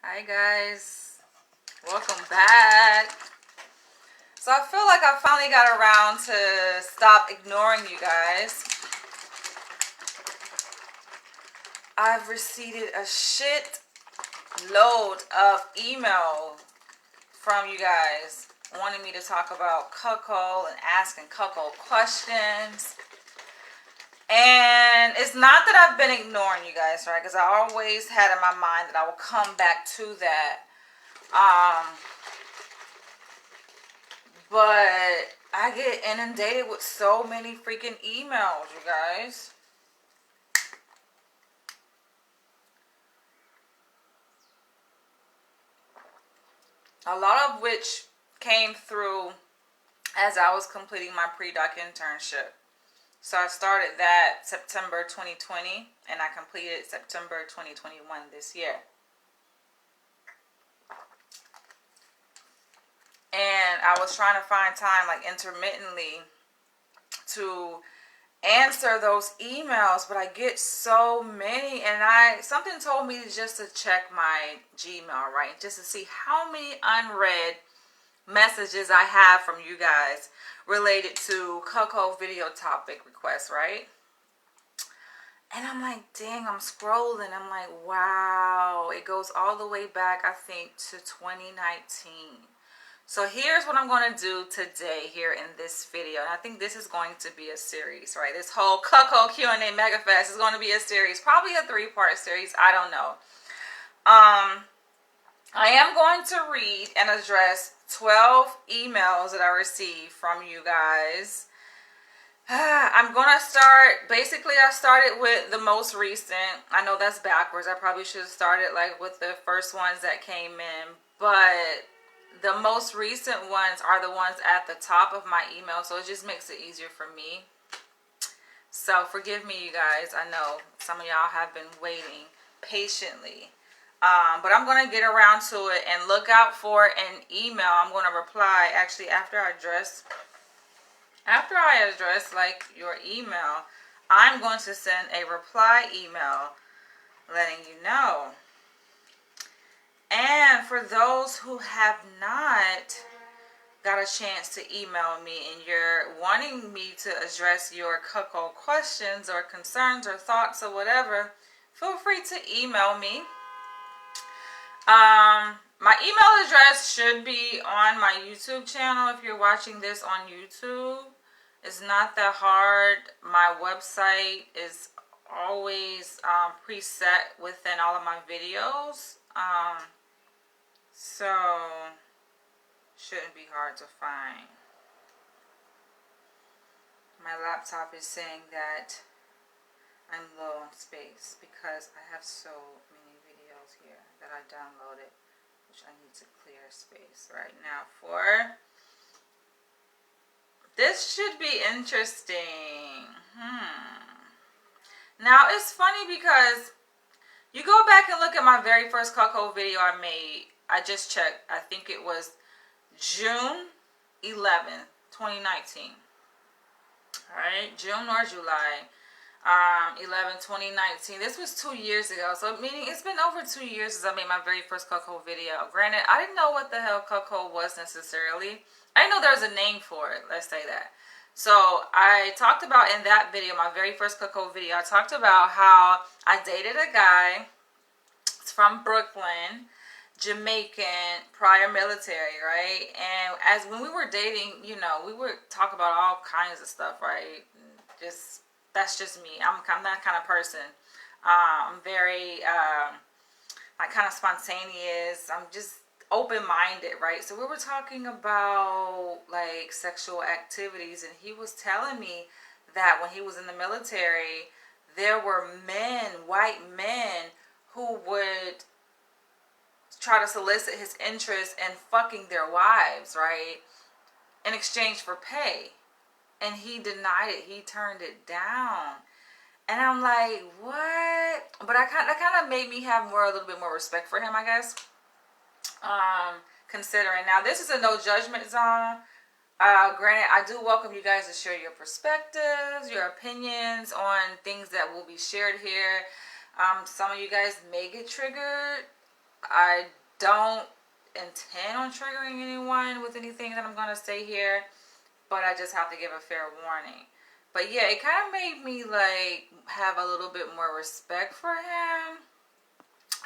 Hi guys, welcome back. So I feel like I finally got around to stop ignoring you guys. I've received a shit load of email from you guys wanting me to talk about cuckold and asking cuckold questions. And it's not that I've been ignoring you guys, right? Because I always had in my mind that I will come back to that. But I get inundated with so many freaking emails, you guys. A lot of which came through as I was completing my pre-doc internship. So I started that September 2020 and I completed September 2021 this year. And I was trying to find time, like intermittently, to answer those emails, but I get so many, and something told me just to check my Gmail, right, just to see how many unread messages I have from you guys related to Cuckold video topic requests, right? And I'm like, dang, I'm scrolling, I'm like, wow, it goes all the way back, I think, to 2019. So here's what I'm going to do today here in this video. And I think this is going to be a series, right? This whole Cuckold Q&A Megafest is going to be a series. Probably a 3-part series. I don't know. I am going to read and address 12 emails that I received from you guys. I'm going to start, basically I started with the most recent. I know that's backwards. I probably should have started like with the first ones that came in. But the most recent ones are the ones at the top of my email, so it just makes it easier for me. So forgive me, you guys. I know some of y'all have been waiting patiently, but I'm going to get around to it, and look out for an email. I'm going to reply actually after I address like your email. I'm going to send a reply email letting you know. And for those who have not got a chance to email me and you're wanting me to address your cuckold questions or concerns or thoughts or whatever, feel free to email me. My email address should be on my YouTube channel if you're watching this on YouTube. It's not that hard. My website is always preset within all of my videos. So shouldn't be hard to find. My laptop is saying that I'm low on space because I have so many videos here that I downloaded, which I need to clear space right now for. This should be interesting. Now it's funny because you go back and look at my very first cuckold video I made. I just checked. I think it was June 11th, 2019. Alright, June or July 11, 2019. This was 2 years ago. So meaning it's been over 2 years since I made my very first cuckold video. Granted, I didn't know what the hell cuckold was necessarily. I didn't know there was a name for it. Let's say that. So I talked about in that video, my very first cuckold video, I talked about how I dated a guy. It's from Brooklyn, Jamaican, prior military, right? And as when we were dating, you know, we would talk about all kinds of stuff, right? Just that's just me. I'm that kind of person. I'm very like kind of spontaneous. I'm just open-minded, right? So we were talking about like sexual activities, and he was telling me that when he was in the military, there were men, white men, who would try to solicit his interest in fucking their wives, right, in exchange for pay. And he denied it. He turned it down. And I'm like, what? But that kind of made me have a little bit more respect for him, I guess. Considering now this is a no judgment zone. Granted, I do welcome you guys to share your perspectives, your opinions on things that will be shared here. Some of you guys may get triggered. I don't intend on triggering anyone with anything that I'm going to say here, but I just have to give a fair warning. But yeah, it kind of made me like have a little bit more respect for him.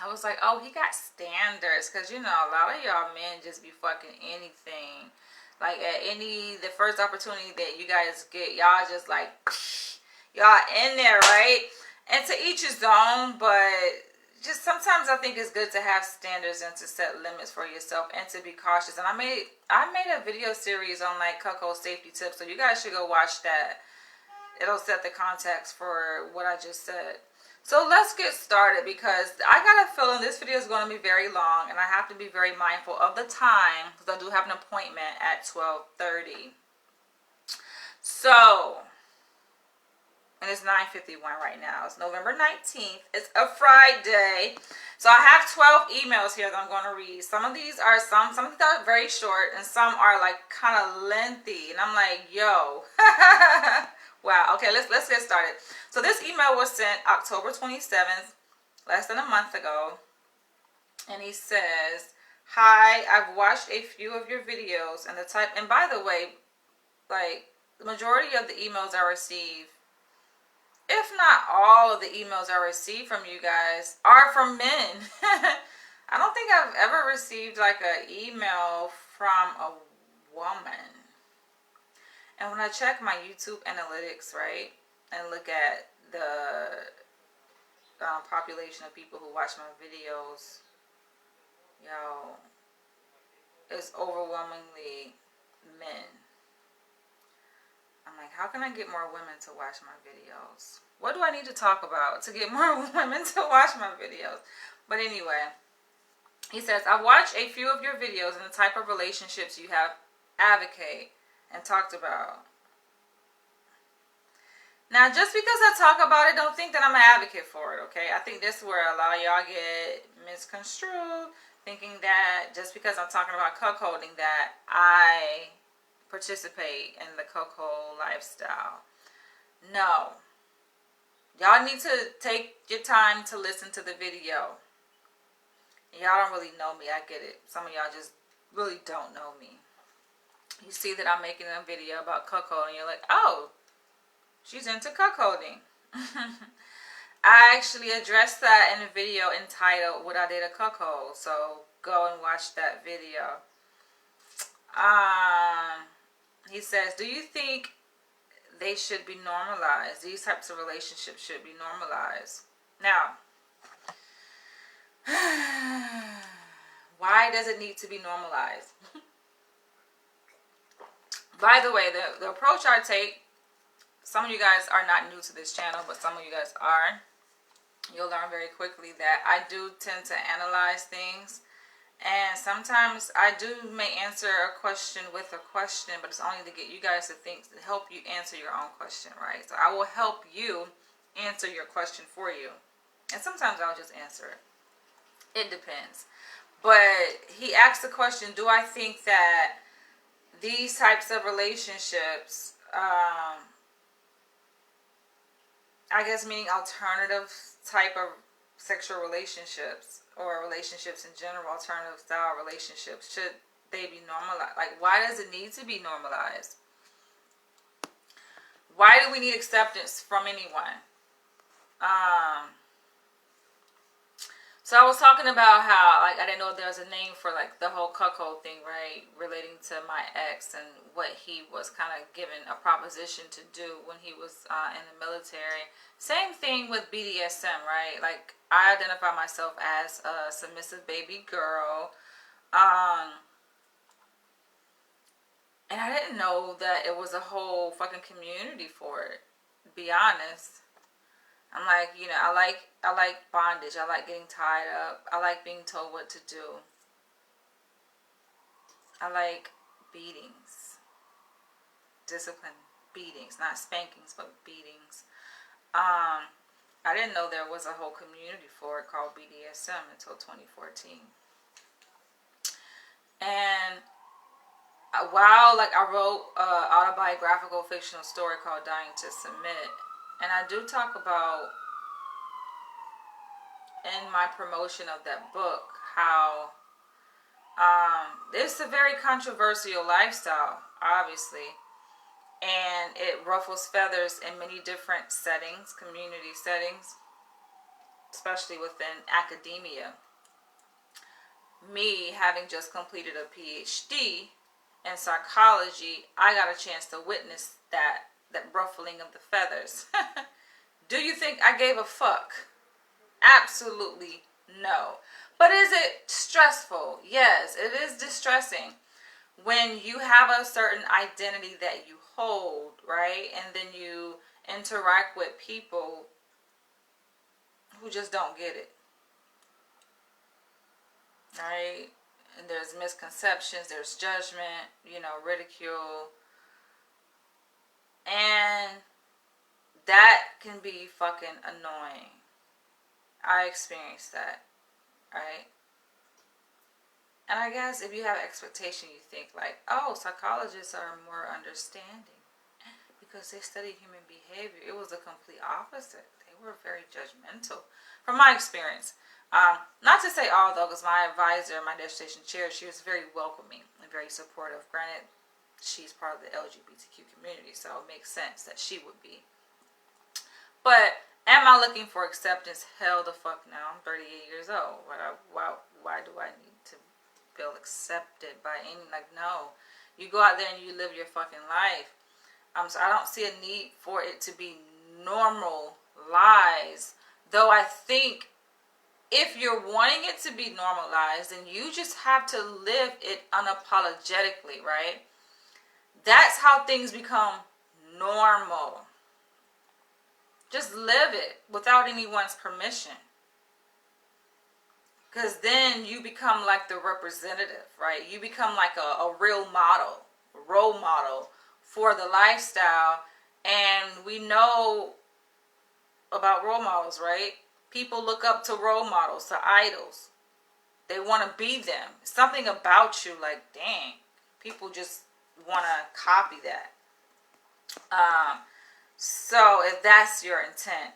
I was like, oh, he got standards, because you know a lot of y'all men just be fucking anything. Like at the first opportunity that you guys get, y'all just like y'all in there, right? And to each his own, but just sometimes I think it's good to have standards and to set limits for yourself and to be cautious. And I made a video series on like cuckold safety tips, so you guys should go watch that. It'll set the context for what I just said. So let's get started, because I got a feeling this video is going to be very long and I have to be very mindful of the time, because I do have an appointment at 12:30. So, and it's 9:51 right now. It's November 19th. It's a Friday. So I have 12 emails here that I'm going to read. Some of these are very short, and some are like kind of lengthy. And I'm like, yo. Wow. Okay, let's get started. So this email was sent October 27th, less than a month ago. And he says, hi, I've watched a few of your videos and by the way, like the majority of the emails I receive, if not all of the emails I receive from you guys, are from men. I don't think I've ever received like an email from a woman. And when I check my YouTube analytics, right, and look at the population of people who watch my videos, yo, it's overwhelmingly men. I'm like, how can I get more women to watch my videos? What do I need to talk about to get more women to watch my videos? But anyway, he says, I've watched a few of your videos and the type of relationships you have advocate and talked about. Now, just because I talk about it, don't think that I'm an advocate for it, okay? I think this is where a lot of y'all get misconstrued, thinking that just because I'm talking about cuckolding that I participate in the cuckold lifestyle. No. Y'all need to take your time to listen to the video. Y'all don't really know me, I get it. Some of y'all just really don't know me. You see that I'm making a video about cuckolding, you're like, oh, she's into cuckolding. I actually addressed that in a video entitled Would I Date a Cuckold? So go and watch that video. He says, do you think they should be normalized? These types of relationships should be normalized. Now, why does it need to be normalized? By the way, the approach I take, some of you guys are not new to this channel, but some of you guys are. You'll learn very quickly that I do tend to analyze things. And sometimes I may answer a question with a question, but it's only to get you guys to think, to help you answer your own question, right? So I will help you answer your question for you. And sometimes I'll just answer it. It depends. But he asked the question, do I think that these types of relationships, I guess meaning alternative type of sexual relationships or relationships in general, alternative style relationships, should they be normalized? Like, why does it need to be normalized? Why do we need acceptance from anyone? So I was talking about how, like, I didn't know there was a name for, like, the whole cuckold thing, right? Relating to my ex and what he was kind of given a proposition to do when he was in the military. Same thing with BDSM, right? Like, I identify myself as a submissive baby girl. And I didn't know that it was a whole fucking community for it, to be honest. I'm like, you know, I like bondage. I like getting tied up. I like being told what to do. I like beatings. Discipline. Beatings. Not spankings, but beatings. I didn't know there was a whole community for it called BDSM until 2014. And while, like, I wrote an autobiographical fictional story called Dying to Submit, and I do talk about in my promotion of that book how it's a very controversial lifestyle, obviously. And it ruffles feathers in many different settings, community settings, especially within academia. Me having just completed a PhD in psychology, I got a chance to witness that ruffling of the feathers. Do you think I gave a fuck? Absolutely no. But is it stressful? Yes, it is distressing when you have a certain identity that you hold, right? And then you interact with people who just don't get it, right? And there's misconceptions, there's judgment, ridicule. And that can be fucking annoying. I experienced that, right? And I guess if you have expectation, you think like, oh, psychologists are more understanding because they study human behavior. It was the complete opposite. They were very judgmental, from my experience. Not to say all, though, because my advisor, my dissertation chair, she was very welcoming and very supportive. Granted, she's part of the LGBTQ community, so it makes sense that she would be. But am I looking for acceptance? Hell the fuck no. I'm 38 years old. Why do I need to feel accepted by any, no. You go out there and you live your fucking life. So I don't see a need for it to be normalized. Though I think if you're wanting it to be normalized, then you just have to live it unapologetically, right? That's how things become normal. Just live it without anyone's permission. Because then you become like the representative, right? You become like a real model, role model for the lifestyle. And we know about role models, right? People look up to role models, to idols. They want to be them. Something about you, like, dang, people just want to copy that. So if that's your intent,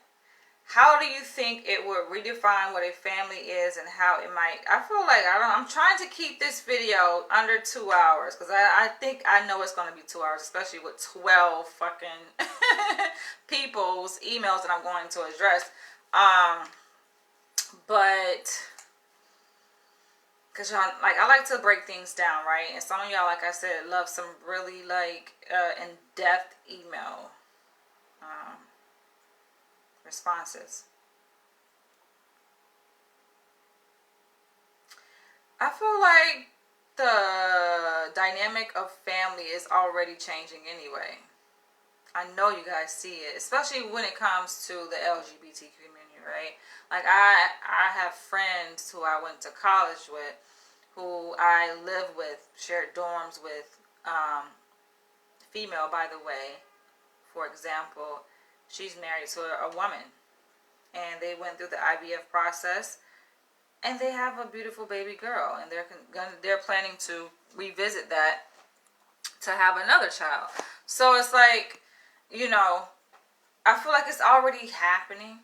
how do you think it would redefine what a family is and how it might? I feel like I'm trying to keep this video under 2 hours because I think I know it's going to be 2 hours, especially with 12 fucking people's emails that I'm going to address. But because y'all, like, I like to break things down, right? And some of y'all, like I said, love some really in-depth email responses. I feel like the dynamic of family is already changing anyway. I know you guys see it, especially when it comes to the LGBT community, right? Like I have friends who I went to college with, who I live with, shared dorms with, female, by the way. For example, she's married to a woman, and they went through the IVF process, and they have a beautiful baby girl, and they're planning to revisit that to have another child. So it's like, I feel like it's already happening.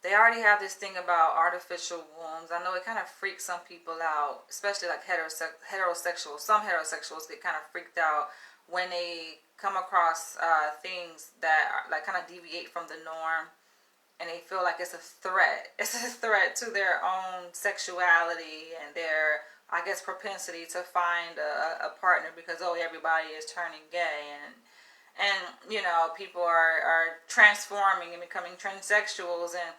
They already have this thing about artificial wombs. I know it kind of freaks some people out, especially like heterosexuals. Some heterosexuals get kind of freaked out when they come across things that are, like, kind of deviate from the norm, and they feel like it's a threat. It's a threat to their own sexuality and their, I guess, propensity to find a partner because, everybody is turning gay, and people are transforming and becoming transsexuals, and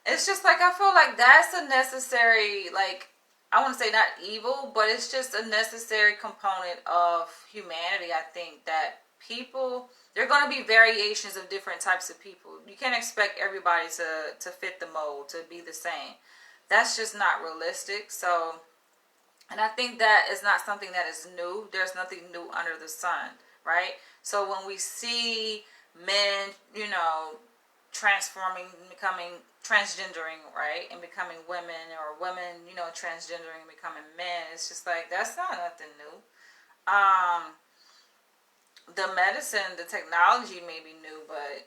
it's just like, I feel like that's a necessary, like, I want to say not evil, but it's just a necessary component of humanity. I think that people, there are going to be variations of different types of people. You can't expect everybody to fit the mold, to be the same. That's just not realistic. So, and I think that is not something that is new. There's nothing new under the sun, right? So when we see men, transforming, becoming transgendering, right, and becoming women, or women, transgendering and becoming men, it's just like, that's not nothing new. The medicine, the technology may be new, but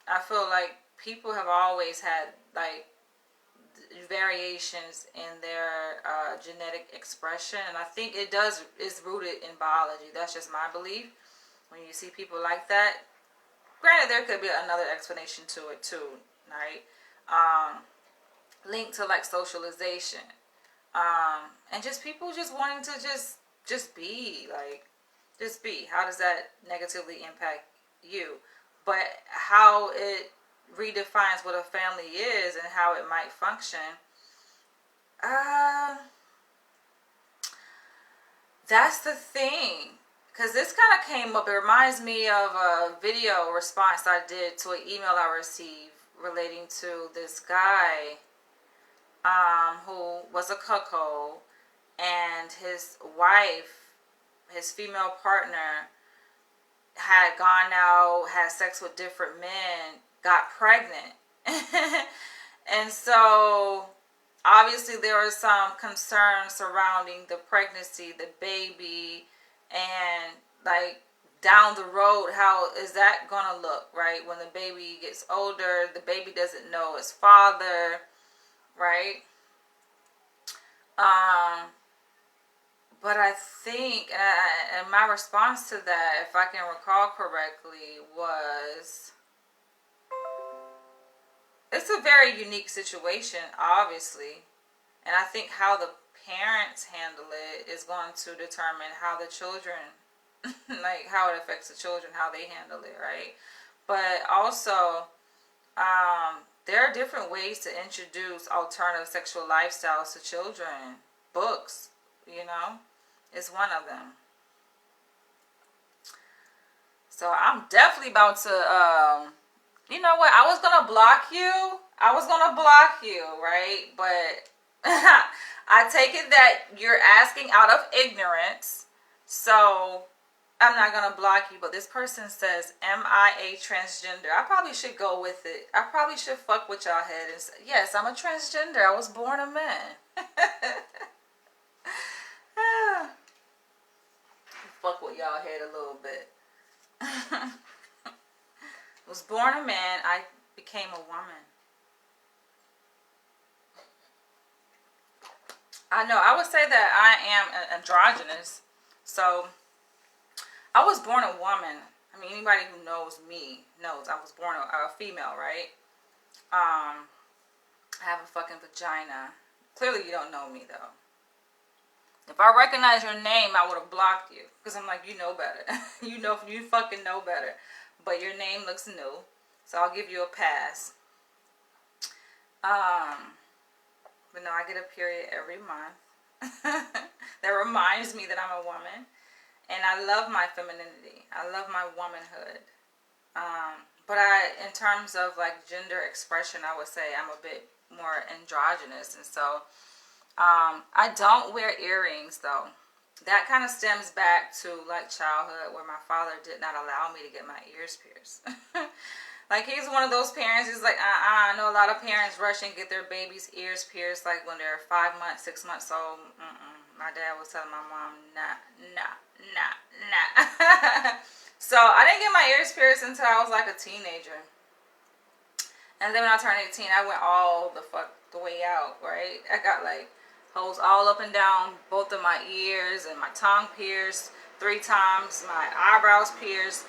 I feel like people have always had, like, variations in their genetic expression, and I think it is rooted in biology. That's just my belief. When you see people like that, granted there could be another explanation to it too, right? Linked to like socialization, and just people just wanting to just be like, just be. How does that negatively impact you? But how it redefines what a family is and how it might function, that's the thing. Because this kind of came up, it reminds me of a video response I did to an email I received relating to this guy who was a cuckold, and his wife, his female partner, had gone out, had sex with different men, got pregnant. And so obviously there was some concern surrounding the pregnancy, the baby, and like down the road, how is that gonna look, right? When the baby gets older, the baby doesn't know its father, right? But I think, and my response to that, if I can recall correctly, was it's a very unique situation, obviously. And I think how the parents handle it is going to determine how the children, like how it affects the children, how they handle it, right? But also, there are different ways to introduce alternative sexual lifestyles to children. Books, is one of them. So I'm definitely about to, you know what? I was going to block you. Right? But I take it that you're asking out of ignorance. So I'm not going to block you. But this person says, am I a transgender? I probably should go with it. I probably should fuck with y'all head and say, yes, I'm a transgender. I was born a man. Fuck with y'all head a little bit. Was born a man, I became a woman. I know, I would say that I am androgynous. So, I was born a woman. I mean, anybody who knows me knows I was born a female, right? I have a fucking vagina. Clearly you don't know me, though. If I recognize your name, I would have blocked you. Because I'm like, you know better. You fucking know better. But your name looks new. So I'll give you a pass. But no, I get a period every month. That reminds me that I'm a woman. And I love my femininity. I love my womanhood. But in terms of like gender expression, I would say I'm a bit more androgynous. And so I don't wear earrings though. That kind of stems back to like childhood, where my father did not allow me to get my ears pierced. Like he's one of those parents. He's like, I know a lot of parents rush and get their babies' ears pierced like when they're 5 months, 6 months old. My dad was telling my mom, nah. So I didn't get my ears pierced until I was like a teenager. And then when I turned 18, I went all the way out, right? I got like holes all up and down both of my ears, and my tongue pierced 3 times, my eyebrows pierced,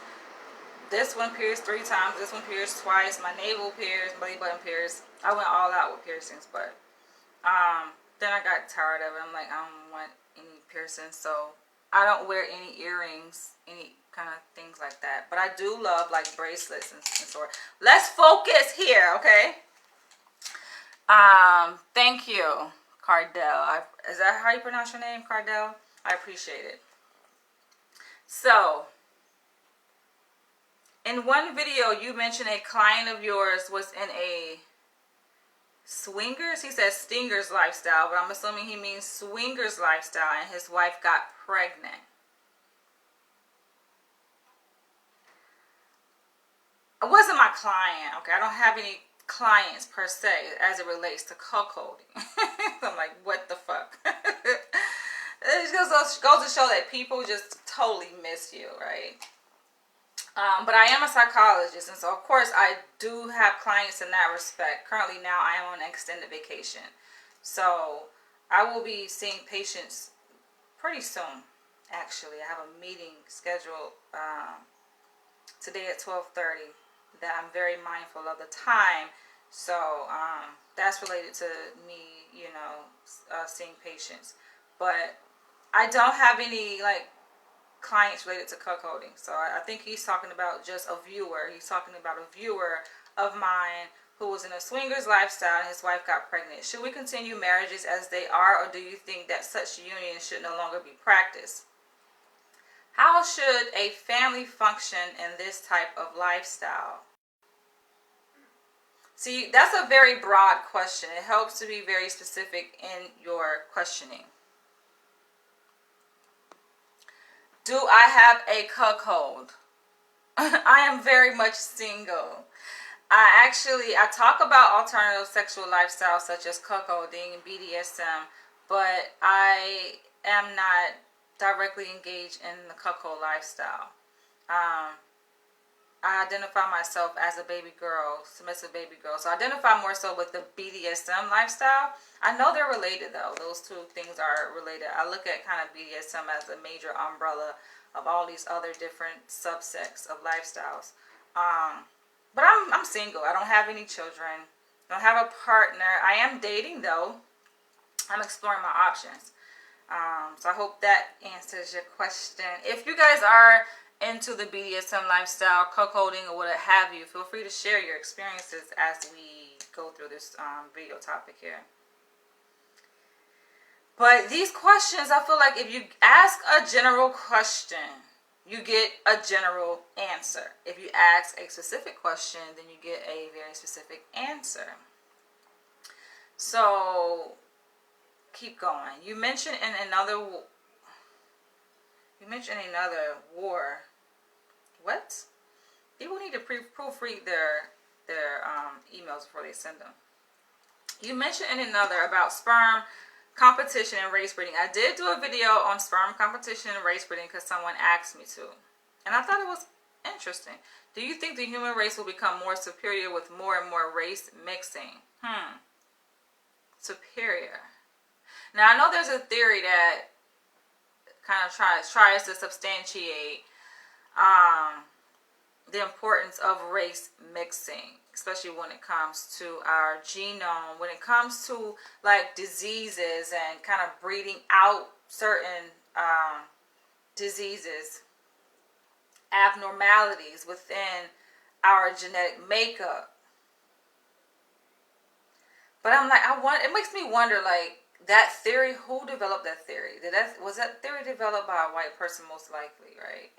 this one pierced 3 times, this one pierced twice, my navel pierced, belly button pierced. I went all out with piercings, but then I got tired of it. I'm like, I don't want any piercings, so I don't wear any earrings, any kind of things like that. But I do love like bracelets and sort. Let's focus here, okay? Thank you, Cardell. Is that how you pronounce your name, Cardell? I appreciate it. So, in one video, you mentioned a client of yours was in a swingers. He says stingers lifestyle, but I'm assuming he means swingers lifestyle, and his wife got pregnant. It wasn't my client, okay? I don't have any clients per se as it relates to cuckolding. I'm like, what the fuck? It just goes to show that people just totally miss you, right? But I am a psychologist, and so of course I do have clients in that respect. Currently now I am on an extended vacation. So I will be seeing patients pretty soon, actually. I have a meeting scheduled today at 12:30 that I'm very mindful of the time. So that's related to me, seeing patients. But I don't have any like clients related to cuckolding. So I think he's talking about just a viewer. He's talking about a viewer of mine who was in a swingers lifestyle and his wife got pregnant. Should we continue marriages as they are, or do you think that such unions should no longer be practiced? How should a family function in this type of lifestyle? See, that's a very broad question. It helps to be very specific in your questioning. Do I have a cuckold? I am very much single. I talk about alternative sexual lifestyles such as cuckolding and BDSM, but I am not directly engaged in the cuckold lifestyle. I identify myself as a baby girl, submissive baby girl. So I identify more so with the BDSM lifestyle. I know they're related though. Those two things are related. I look at kind of BDSM as a major umbrella of all these other different subsects of lifestyles. But I'm single. I don't have any children. I don't have a partner. I am dating though. I'm exploring my options. So I hope that answers your question. If you guys are into the BDSM lifestyle, cuckolding, or what have you, feel free to share your experiences as we go through this video topic here. But these questions, I feel like if you ask a general question, you get a general answer. If you ask a specific question, then you get a very specific answer. So keep going. You mentioned another war. What? People need to proofread their emails before they send them. You mentioned in another about sperm competition and race breeding. I did do a video on sperm competition and race breeding because someone asked me to. And I thought it was interesting. Do you think the human race will become more superior with more and more race mixing? Superior. Now, I know there's a theory that kind of tries to substantiate the importance of race mixing, especially when it comes to our genome, when it comes to like diseases and kind of breeding out certain diseases, abnormalities within our genetic makeup. But I'm like, it makes me wonder, like, that theory, who developed that theory? Was that theory developed by a white person most likely, right?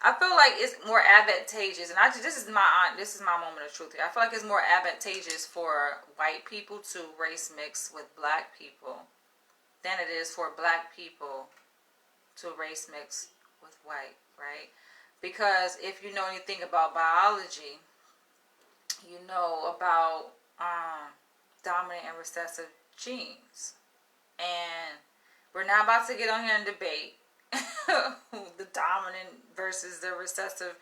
I feel like it's more advantageous, and this is my moment of truth here. I feel like it's more advantageous for white people to race mix with black people than it is for black people to race mix with white, right? Because if you know anything about biology, you know about dominant and recessive genes. And we're not about to get on here and debate the dominant versus the recessive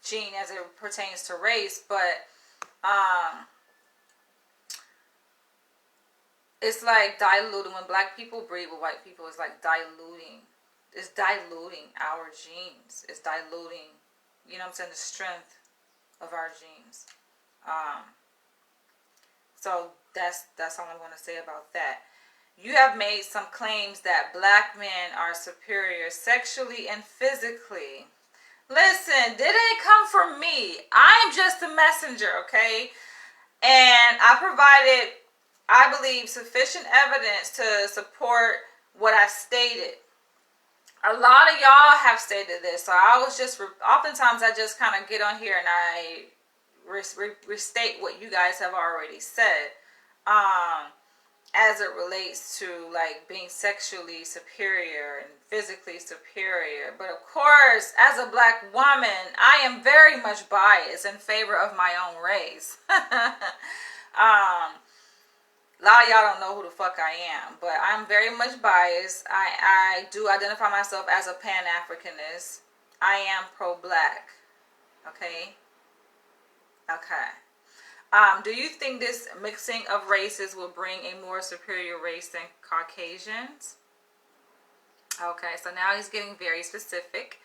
gene as it pertains to race, but it's like diluting. When black people breed with white people, it's like diluting. It's diluting our genes. It's diluting, you know what I'm saying, the strength of our genes. So that's all I'm going to say about that. You have made some claims that black men are superior sexually and physically. Listen, didn't come from me. I'm just a messenger, okay? And I provided, I believe, sufficient evidence to support what I stated. A lot of y'all have stated this, so I was just, oftentimes I just kind of get on here and I restate what you guys have already said. As it relates to like being sexually superior and physically superior. But of course, as a black woman, I am very much biased in favor of my own race. A lot of y'all don't know who the fuck I am, but I'm very much biased. I do identify myself as a Pan-Africanist. I am pro-black. Okay. Okay. Do you think this mixing of races will bring a more superior race than Caucasians? Okay, so now he's getting very specific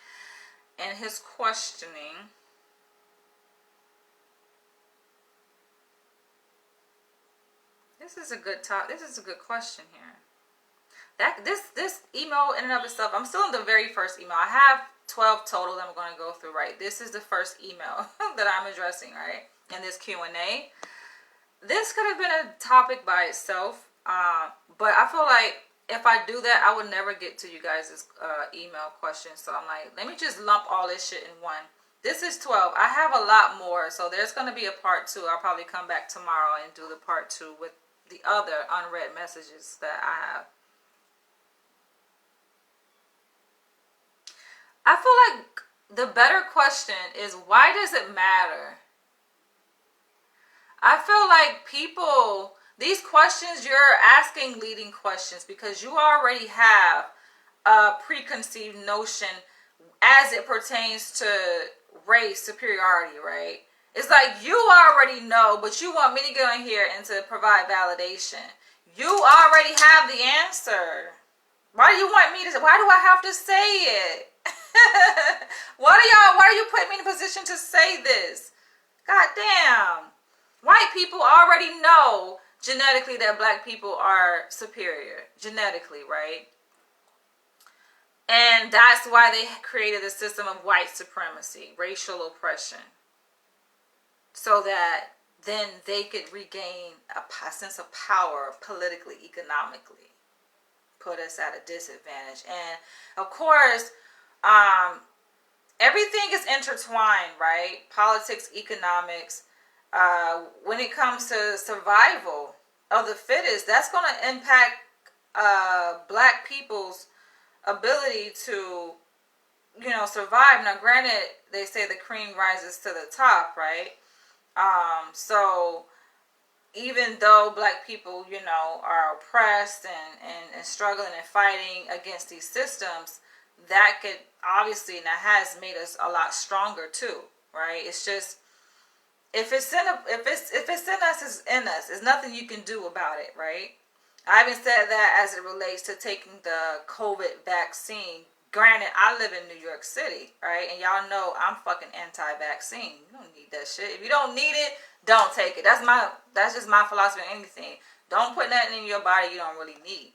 in his questioning. This is a good question here. This email in and of itself, I'm still in the very first email. I have 12 total that I'm going to go through, right? This is the first email that I'm addressing, right? In this Q&A. This could have been a topic by itself, but I feel like if I do that, I would never get to you guys' email questions. So I'm like, let me just lump all this shit in one. This is 12. I have a lot more, so there's going to be a part 2. I'll probably come back tomorrow and do the part 2 with the other unread messages that I have. I feel like the better question is, why does it matter? I feel like people, these questions you're asking leading questions because you already have a preconceived notion as it pertains to race superiority, right? It's like you already know, but you want me to get on here and to provide validation. You already have the answer. Why do you want me to? Why do I have to say it? Why are you putting me in a position to say this? God damn. White people already know genetically that black people are superior. Genetically, right? And that's why they created a system of white supremacy, racial oppression. So that then they could regain a sense of power politically, economically. Put us at a disadvantage. And of course, everything is intertwined, right? Politics, economics. When it comes to survival of the fittest, that's going to impact black people's ability to, survive. Now, granted, they say the cream rises to the top, right? So even though black people, are oppressed and struggling and fighting against these systems, that could obviously, and that has made us a lot stronger too, right? It's just, if it's in us, it's in us. There's nothing you can do about it, right? I even said that as it relates to taking the COVID vaccine. Granted, I live in New York City, right? And y'all know I'm fucking anti-vaccine. You don't need that shit. If you don't need it, don't take it. That's just my philosophy on anything. Don't put nothing in your body you don't really need,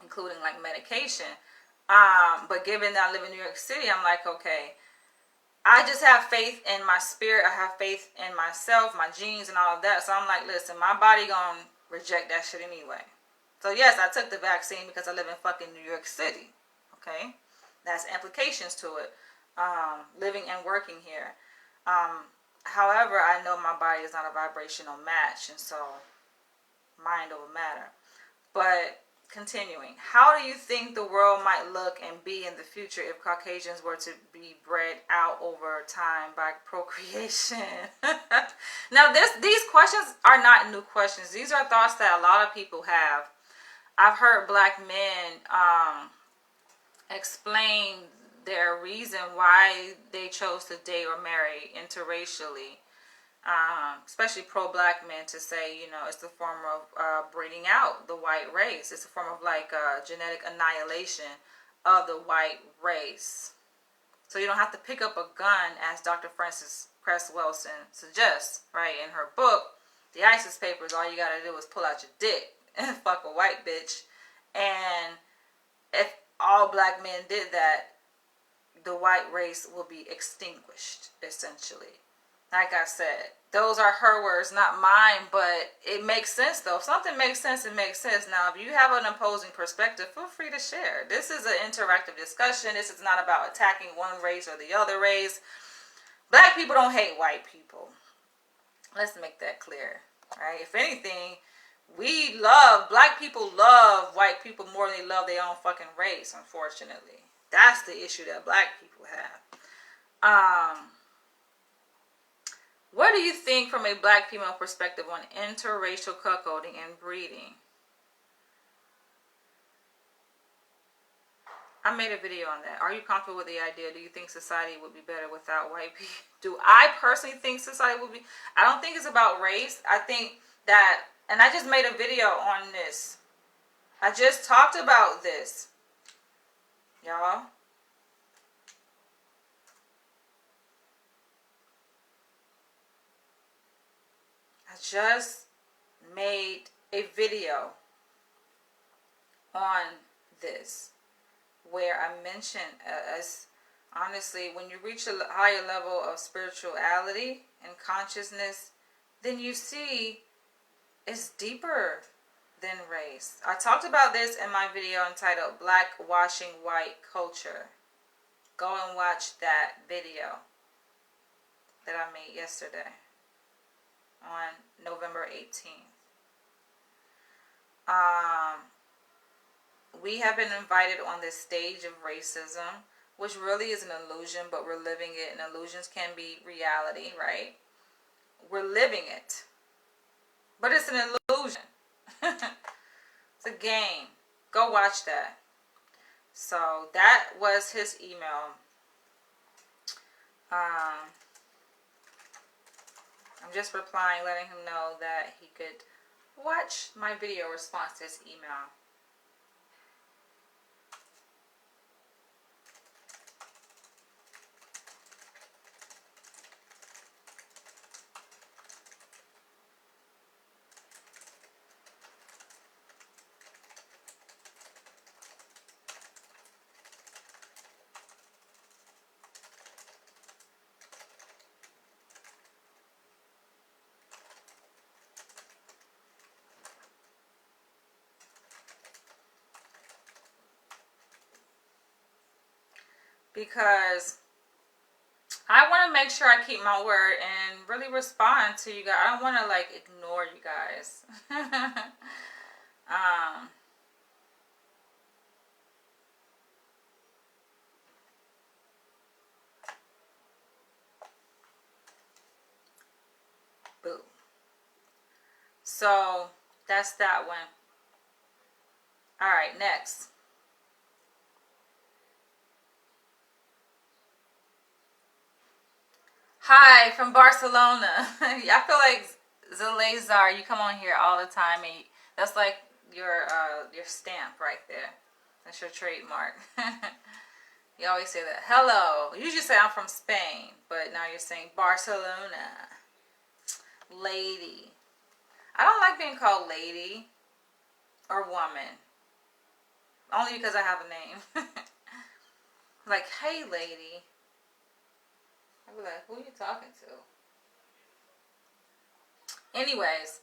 including like medication. But given that I live in New York City, I'm like, okay, I just have faith in my spirit. I have faith in myself, my genes, and all of that. So I'm like, listen, my body gonna reject that shit anyway. So yes, I took the vaccine because I live in fucking New York City. Okay, that's implications to it. Living and working here. However, I know my body is not a vibrational match, and so mind over matter. But continuing, how do you think the world might look and be in the future if Caucasians were to be bred out over time by procreation? Now, these questions are not new questions. These are thoughts that a lot of people have. I've heard black men explain their reason why they chose to date or marry interracially, especially pro-black men, to say, it's a form of breeding out the white race. It's a form of like genetic annihilation of the white race. So you don't have to pick up a gun, as Dr. Frances Cress Welsing suggests, right, in her book, The ISIS Papers. All you gotta do is pull out your dick and fuck a white bitch. And if all black men did that, the white race will be extinguished, essentially. Like I said, those are her words, not mine, but it makes sense, though. If something makes sense, it makes sense. Now, if you have an opposing perspective, feel free to share. This is an interactive discussion. This is not about attacking one race or the other race. Black people don't hate white people. Let's make that clear, right? If anything, black people love white people more than they love their own fucking race, unfortunately. That's the issue that black people have. What do you think from a black female perspective on interracial cuckolding and breeding? I made a video on that. Are you comfortable with the idea? Do you think society would be better without white people? Do I personally think society would be? I don't think it's about race. I think that, and I just made a video on this. I just talked about this, y'all. I just made a video on this where I mentioned as honestly, when you reach a higher level of spirituality and consciousness, then you see it's deeper than race. I talked about this in my video entitled Black Washing White Culture. Go and watch that video that I made yesterday on November 18th. We have been invited on this stage of racism, which really is an illusion, but we're living it, and illusions can be reality, right? We're living it. But it's an illusion. It's a game. Go watch that. So that was his email. I'm just replying, letting him know that he could watch my video response to his email. Because I want to make sure I keep my word and really respond to you guys. I don't want to like ignore you guys. Boo. So that's that one. All right, next. Hi, from Barcelona. I feel like Zalazar, you come on here all the time, and that's like your stamp right there. That's your trademark. You always say that. Hello. You usually say I'm from Spain, but now you're saying Barcelona. Lady. I don't like being called lady or woman. Only because I have a name. Like, hey, lady. I'd be like, who are you talking to? Anyways,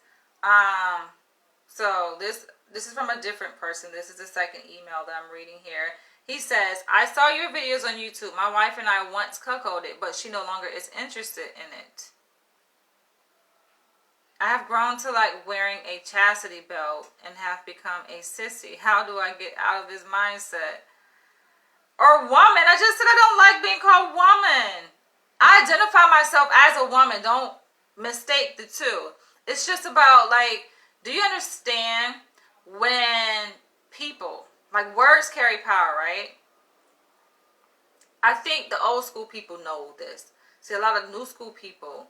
so this is from a different person. This is the second email that I'm reading here. He says, I saw your videos on YouTube. My wife and I once cuckolded, but she no longer is interested in it. I have grown to like wearing a chastity belt and have become a sissy. How do I get out of this mindset? Or woman. I just said I don't like being called woman. I identify myself as a woman. Don't mistake the two. It's just about like, do you understand when people, like words carry power, right? I think the old school people know this. See, a lot of new school people,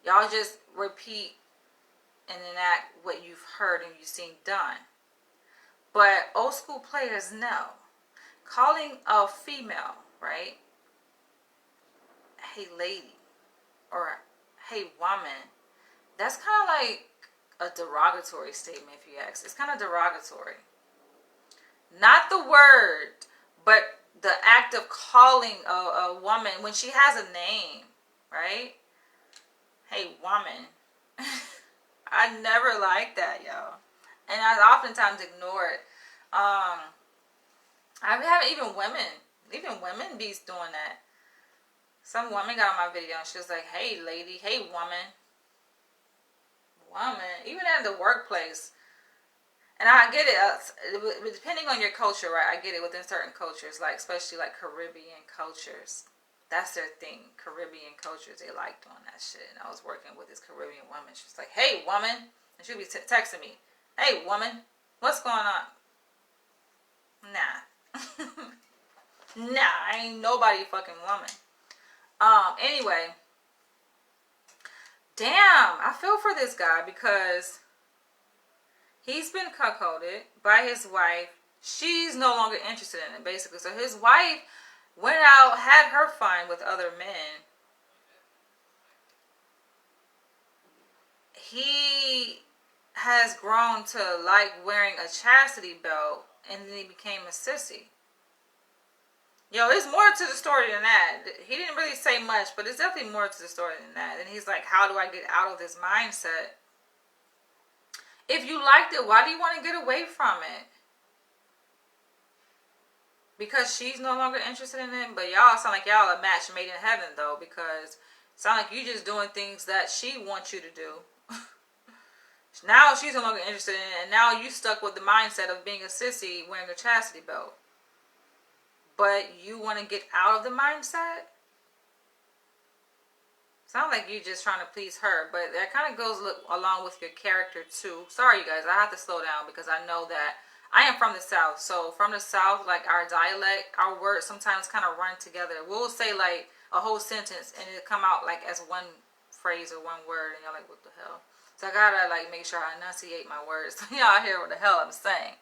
y'all just repeat and enact what you've heard and you've seen done. But old school players know. Calling a female, right? Hey lady, or hey woman, that's kind of like a derogatory statement if you ask. It's kind of derogatory. Not the word, but the act of calling a woman when she has a name, right? Hey woman. I never liked that, y'all. And I oftentimes ignore it. I haven't even women be doing that. Some woman got on my video and she was like, hey lady, hey woman. Even at the workplace. And I get it, depending on your culture, right? I get it within certain cultures, like especially like Caribbean cultures. That's their thing. Caribbean cultures, they like doing that shit. And I was working with this Caribbean woman. She was like, hey woman. And she'll be texting me, hey woman, what's going on? Nah. Nah, ain't nobody fucking woman. Anyway, damn, I feel for this guy because he's been cuckolded by his wife. She's no longer interested in it, basically. So his wife went out, had her fun with other men. He has grown to like wearing a chastity belt, and then he became a sissy. Yo, there's more to the story than that. He didn't really say much, but there's definitely more to the story than that. And he's like, how do I get out of this mindset? If you liked it, why do you want to get away from it? Because she's no longer interested in it. But y'all sound like y'all a match made in heaven, though, because it sound like you just doing things that she wants you to do. Now she's no longer interested in it, and now you stuck with the mindset of being a sissy wearing a chastity belt. But you want to get out of the mindset? Sound like you're just trying to please her, but that kind of goes along with your character too. Sorry, you guys, I have to slow down because I know that I am from the South. So from the South, like our dialect, our words sometimes kind of run together. We'll say like a whole sentence and it'll come out like as one phrase or one word, and you're like, what the hell? So I gotta like make sure I enunciate my words so y'all hear what the hell I'm saying.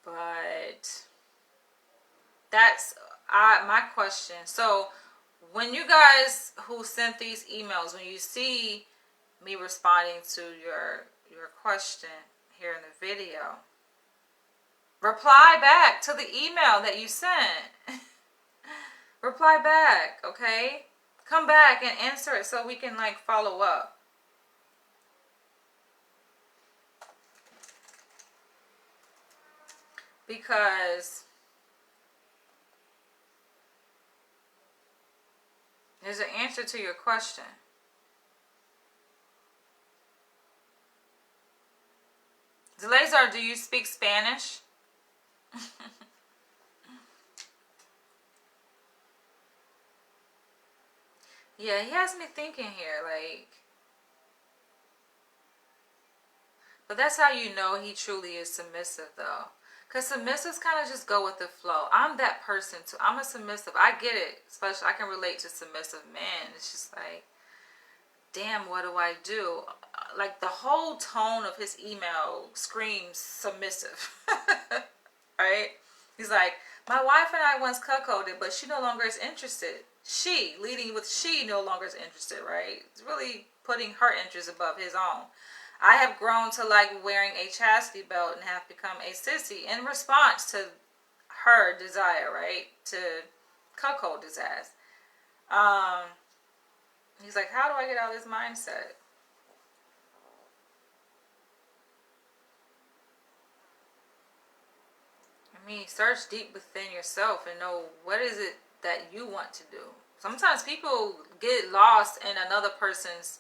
But that's my question. So when you guys who sent these emails, when you see me responding to your question here in the video, reply back to the email that you sent. Reply back, okay? Come back and answer it so we can like follow up. Because there's an answer to your question. Zalazar, do you speak Spanish? Yeah, he has me thinking here, like... But that's how you know he truly is submissive, though. Because submissives kind of just go with the flow. I'm that person, too. I'm a submissive. I get it. Especially, I can relate to submissive men. It's just like, damn, what do I do? Like, the whole tone of his email screams submissive. Right? He's like, my wife and I once cuckolded, but she no longer is interested. She, leading with she, no longer is interested, right? It's really putting her interest above his own. I have grown to like wearing a chastity belt and have become a sissy in response to her desire, right? To cuckold his ass. He's like, how do I get out of this mindset? I mean, search deep within yourself and know what is it that you want to do. Sometimes people get lost in another person's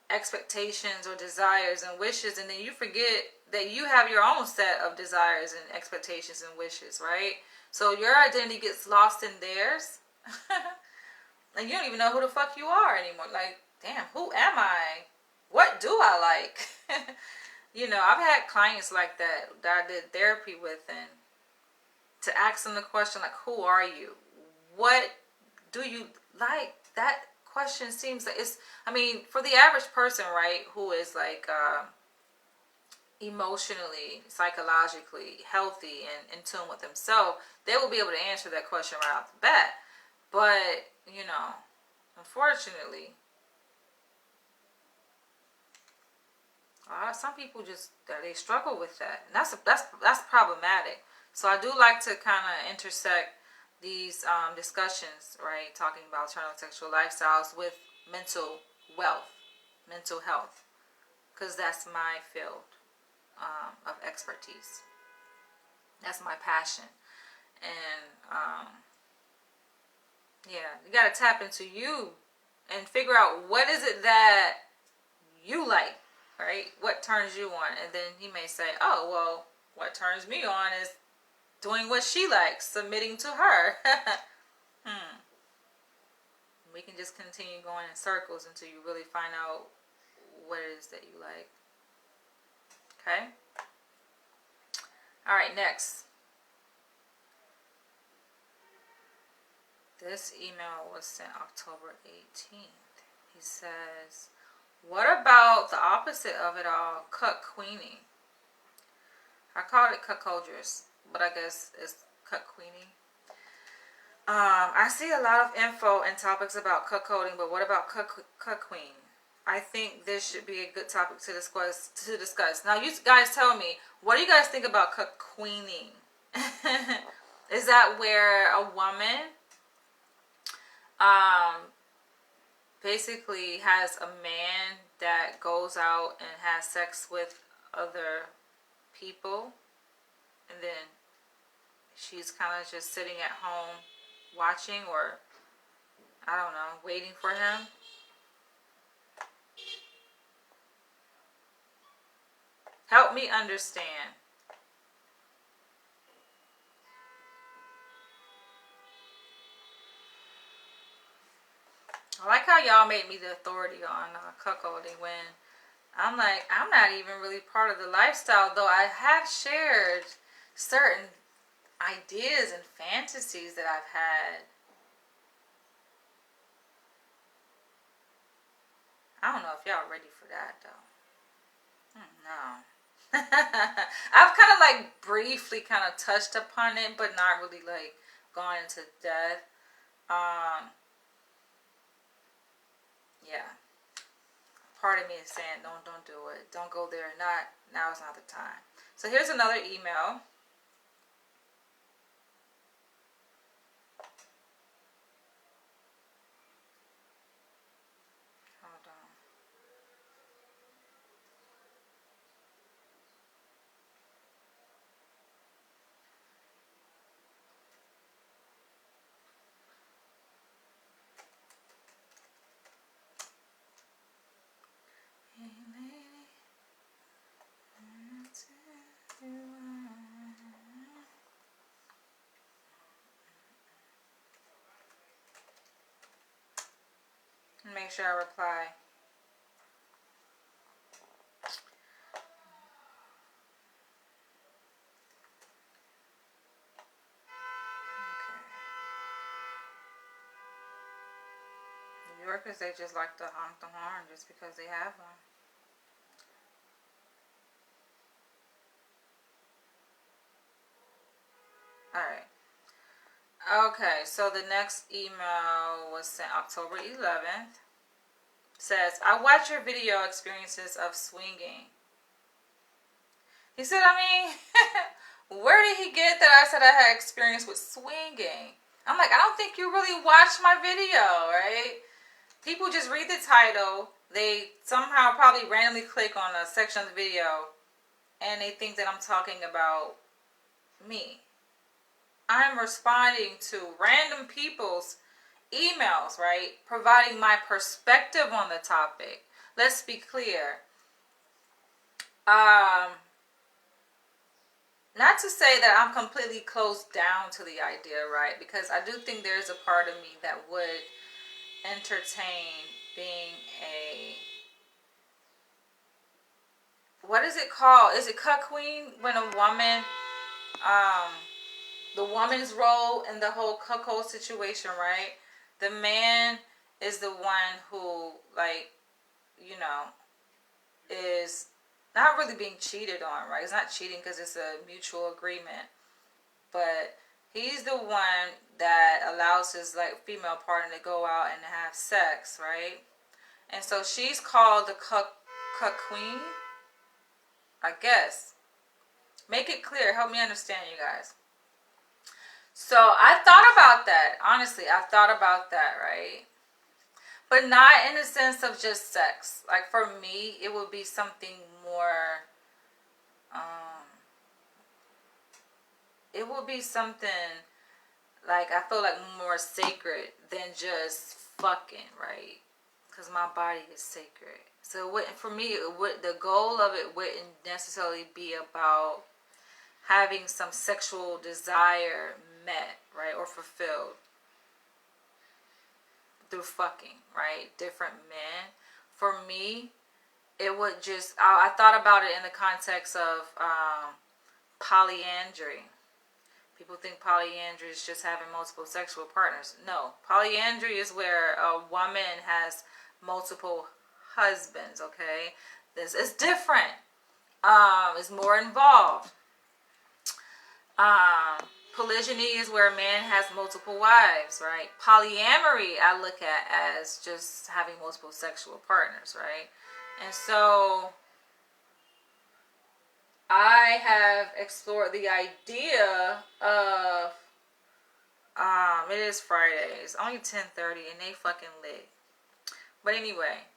expectations or desires and wishes, and then you forget that you have your own set of desires and expectations and wishes, right? So your identity gets lost in theirs. Like, you don't even know who the fuck you are anymore. Like, damn, who am I? What do I like? You know, I've had clients like that I did therapy with, and to ask them the question, like, who are you? What do you like? That question seems like it's, I mean, for the average person, right, who is like emotionally, psychologically healthy and in tune with themselves, they will be able to answer that question right off the bat. But, you know, unfortunately, some people just, they struggle with that. And that's problematic. So I do like to kind of intersect these discussions, right, talking about alternative sexual lifestyles with mental wealth, mental health, because that's my field of expertise. That's my passion. And yeah, you got to tap into you and figure out what is it that you like, right? What turns you on? And then he may say, oh, well, what turns me on is doing what she likes, submitting to her. We can just continue going in circles until you really find out what it is that you like. Okay? All right, next. This email was sent October 18th. He says, what about the opposite of it all, cuck queening? I called it cuckoldress, but I guess it's cuck queening. I see a lot of info and topics about cuckolding, but what about cuck queen? I think this should be a good topic to discuss. Now, you guys tell me, what do you guys think about cuck queening? Is that where a woman basically has a man that goes out and has sex with other people, and then she's kind of just sitting at home watching, or I don't know, waiting for him? Help me understand. I like how y'all made me the authority on cuckolding when I'm like, I'm not even really part of the lifestyle, though I have shared certain ideas and fantasies that I've had. I don't know if y'all ready for that, though. No. I've kind of like briefly kind of touched upon it, but not really like gone into depth. Yeah. Part of me is saying, don't do it. Don't go there. Now is not the time. So here's another email. Hold on. Make sure I reply. New Yorkers, they just like to honk the horn just because they have one. Alright. Okay, so the next email was sent October 11th. Says, I watch your video experiences of swinging. He said, I mean, where did he get that I said I had experience with swinging? I'm like, I don't think you really watched my video, right? People just read the title. They somehow probably randomly click on a section of the video and they think that I'm talking about me. I'm responding to random people's emails, right? Providing my perspective on the topic. Let's be clear. Not to say that I'm completely closed down to the idea, right? Because I do think there's a part of me that would entertain being a, what is it called? Is it cuck queen? When a woman, the woman's role in the whole cuckold situation, right? The man is the one who, like, you know, is not really being cheated on, right? It's not cheating because it's a mutual agreement. But he's the one that allows his, like, female partner to go out and have sex, right? And so she's called the cuck queen, I guess. Make it clear. Help me understand, you guys. So I thought about that. Honestly, I thought about that, right? But not in the sense of just sex. Like, for me, it would be something more, it would be something, like, I feel like more sacred than just fucking, right? Because my body is sacred. So it wouldn't, for me, the goal of it wouldn't necessarily be about having some sexual desire met, right, or fulfilled through fucking, right, different men. For me, it would just, I thought about it in the context of polyandry. People think polyandry is just having multiple sexual partners. No, polyandry is where a woman has multiple husbands, okay? This is different. It's more involved. Polygyny is where a man has multiple wives, right? Polyamory I look at as just having multiple sexual partners, right? And so I have explored the idea of it is Friday. It's only 10:30 and they fucking lit. But anyway,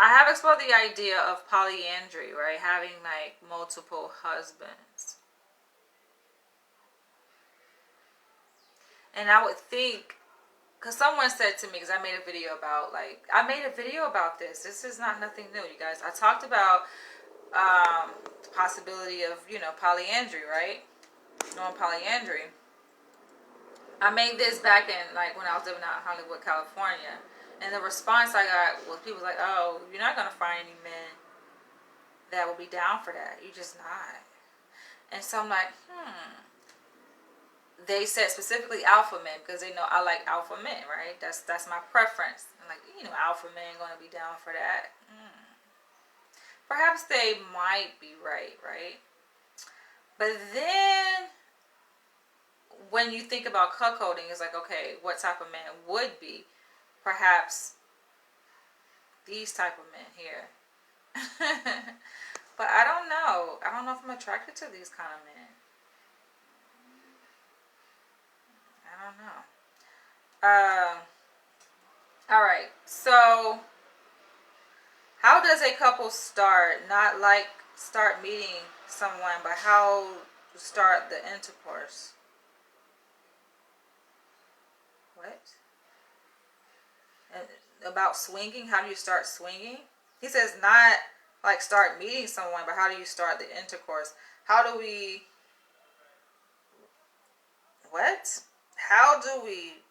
I have explored the idea of polyandry, right? Having like multiple husbands. And I would think, because someone said to me, because I made a video about this. This is not nothing new, you guys. I talked about the possibility of, polyandry, right? Knowing polyandry. I made this back in, like, when I was living out in Hollywood, California. And the response I got was people like, oh, you're not going to find any men that will be down for that. You're just not. And so I'm like, They said specifically alpha men because they know I like alpha men, right? That's my preference. I'm like, alpha men going to be down for that. Perhaps they might be right? But then when you think about cuckolding, it's like, okay, what type of man would be? Perhaps these type of men here. But I don't know. I don't know if I'm attracted to these kind of men. I don't know. All right. So, how does a couple start? Not like start meeting someone, but how to start the intercourse. What? And about swinging? How do you start swinging? He says not like start meeting someone, but how do you start the intercourse? How do we... What? How do we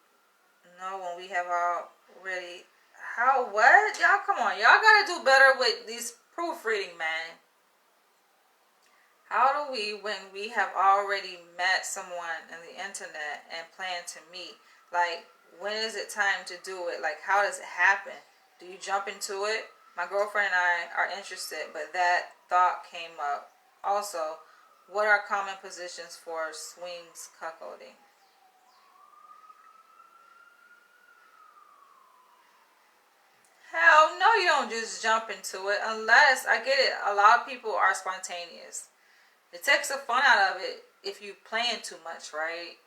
know when we have already... How, what? Y'all, come on. Y'all gotta do better with these proofreading, man. How do we, when we have already met someone on the internet and plan to meet, like, when is it time to do it? Like, how does it happen? Do you jump into it? My girlfriend and I are interested, but that thought came up. Also, what are common positions for swings cuckolding? Hell no, you don't just jump into it unless, I get it, a lot of people are spontaneous. It takes the fun out of it if you plan too much, right?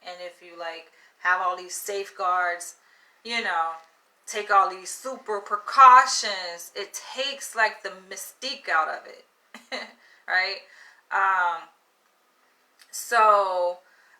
And if you like have all these safeguards, take all these super precautions, it takes like the mystique out of it. Right? So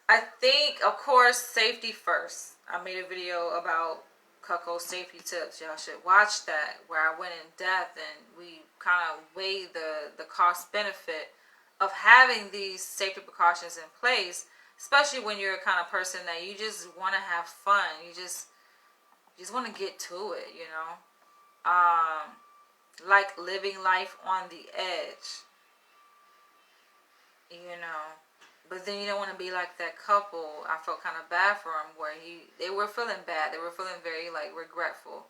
I think, of course, safety first. I made a video about cuckold safety tips. Y'all should watch that, where I went in depth and we kind of weighed the cost benefit of having these safety precautions in place, especially when you're a kind of person that you just want to have fun. You just want to get to it, like living life on the edge, But then you don't want to be like that couple. I felt kind of bad for them, where they were feeling bad. They were feeling very like regretful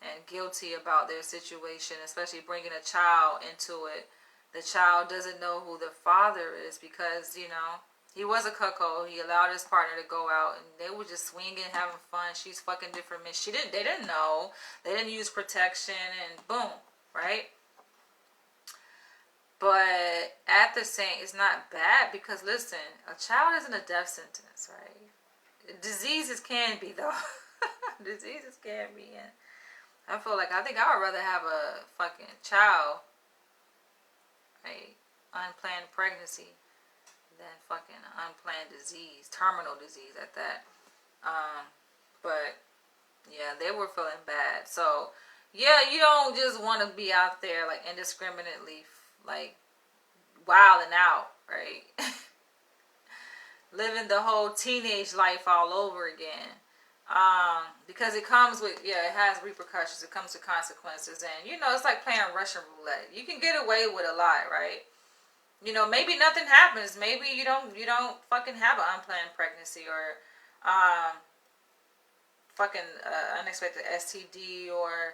and guilty about their situation, especially bringing a child into it. The child doesn't know who the father is because, he was a cuckold. He allowed his partner to go out and they were just swinging, having fun. She's fucking different men. They didn't know. They didn't use protection and boom, right? But at the same, it's not bad because, listen, a child isn't a death sentence, right? Diseases can be, though. Diseases can be. And I think I would rather have a fucking child, right? Unplanned pregnancy than fucking unplanned disease, terminal disease at that. But yeah, they were feeling bad. So yeah, you don't just want to be out there like indiscriminately, like wilding out, right? Living the whole teenage life all over again. Because it comes with, it has repercussions. It comes with consequences. And, it's like playing Russian roulette. You can get away with a lot, right? You know, maybe nothing happens. Maybe you don't fucking have an unplanned pregnancy, or fucking unexpected STD, or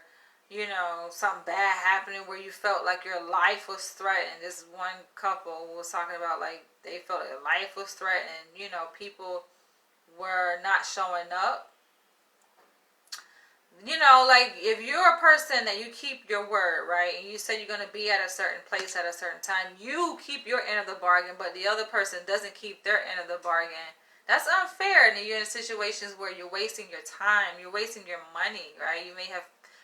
you know, something bad happening where you felt like your life was threatened. This one couple was talking about like they felt their life was threatened. You know, people were not showing up. You know, like if you're a person that you keep your word, right, and you say you're going to be at a certain place at a certain time, you keep your end of the bargain, but the other person doesn't keep their end of the bargain. That's unfair, and you're in situations where you're wasting your time, you're wasting your money, right? You may have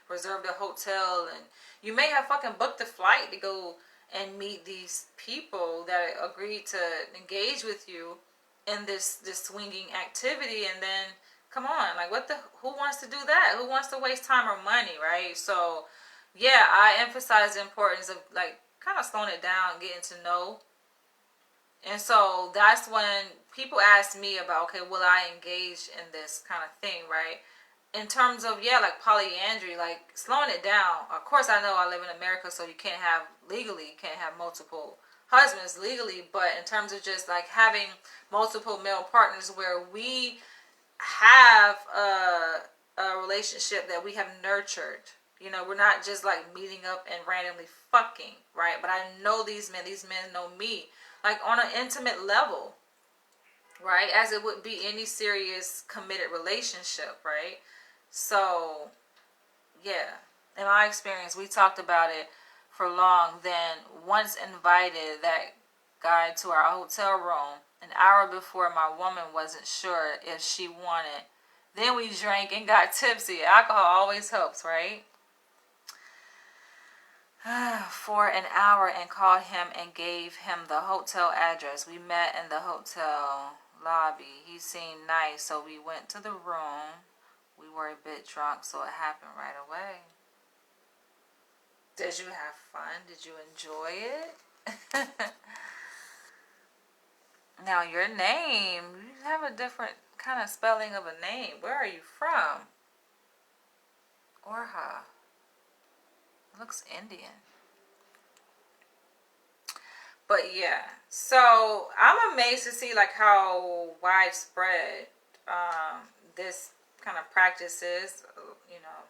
reserved a hotel, and you may have fucking booked a flight to go and meet these people that agreed to engage with you in this swinging activity, and then come on, like who wants to do that? Who wants to waste time or money, right? So yeah, I emphasize the importance of like kind of slowing it down, getting to know. And so that's when people ask me about, okay, will I engage in this kind of thing, right? In terms of, yeah, like polyandry, like slowing it down. Of course, I know I live in America, so you can't have multiple husbands legally, but in terms of just like having multiple male partners where we have a relationship that we have nurtured. You know, we're not just like meeting up and randomly fucking, right? But I know these men know me, like on an intimate level, right? As it would be any serious committed relationship, right? So, yeah, in my experience, we talked about it for long. Then once invited that guy to our hotel room, an hour before my woman wasn't sure if she wanted. Then we drank and got tipsy. Alcohol always helps, right? For an hour and called him and gave him the hotel address. We met in the hotel lobby. He seemed nice, so we went to the room. We were a bit drunk, so it happened right away. Did you have fun? Did you enjoy it? Now, your name, you have a different kind of spelling of a name. Where are you from? Orha. Looks Indian. But yeah, so I'm amazed to see like how widespread this kind of practice is. You know,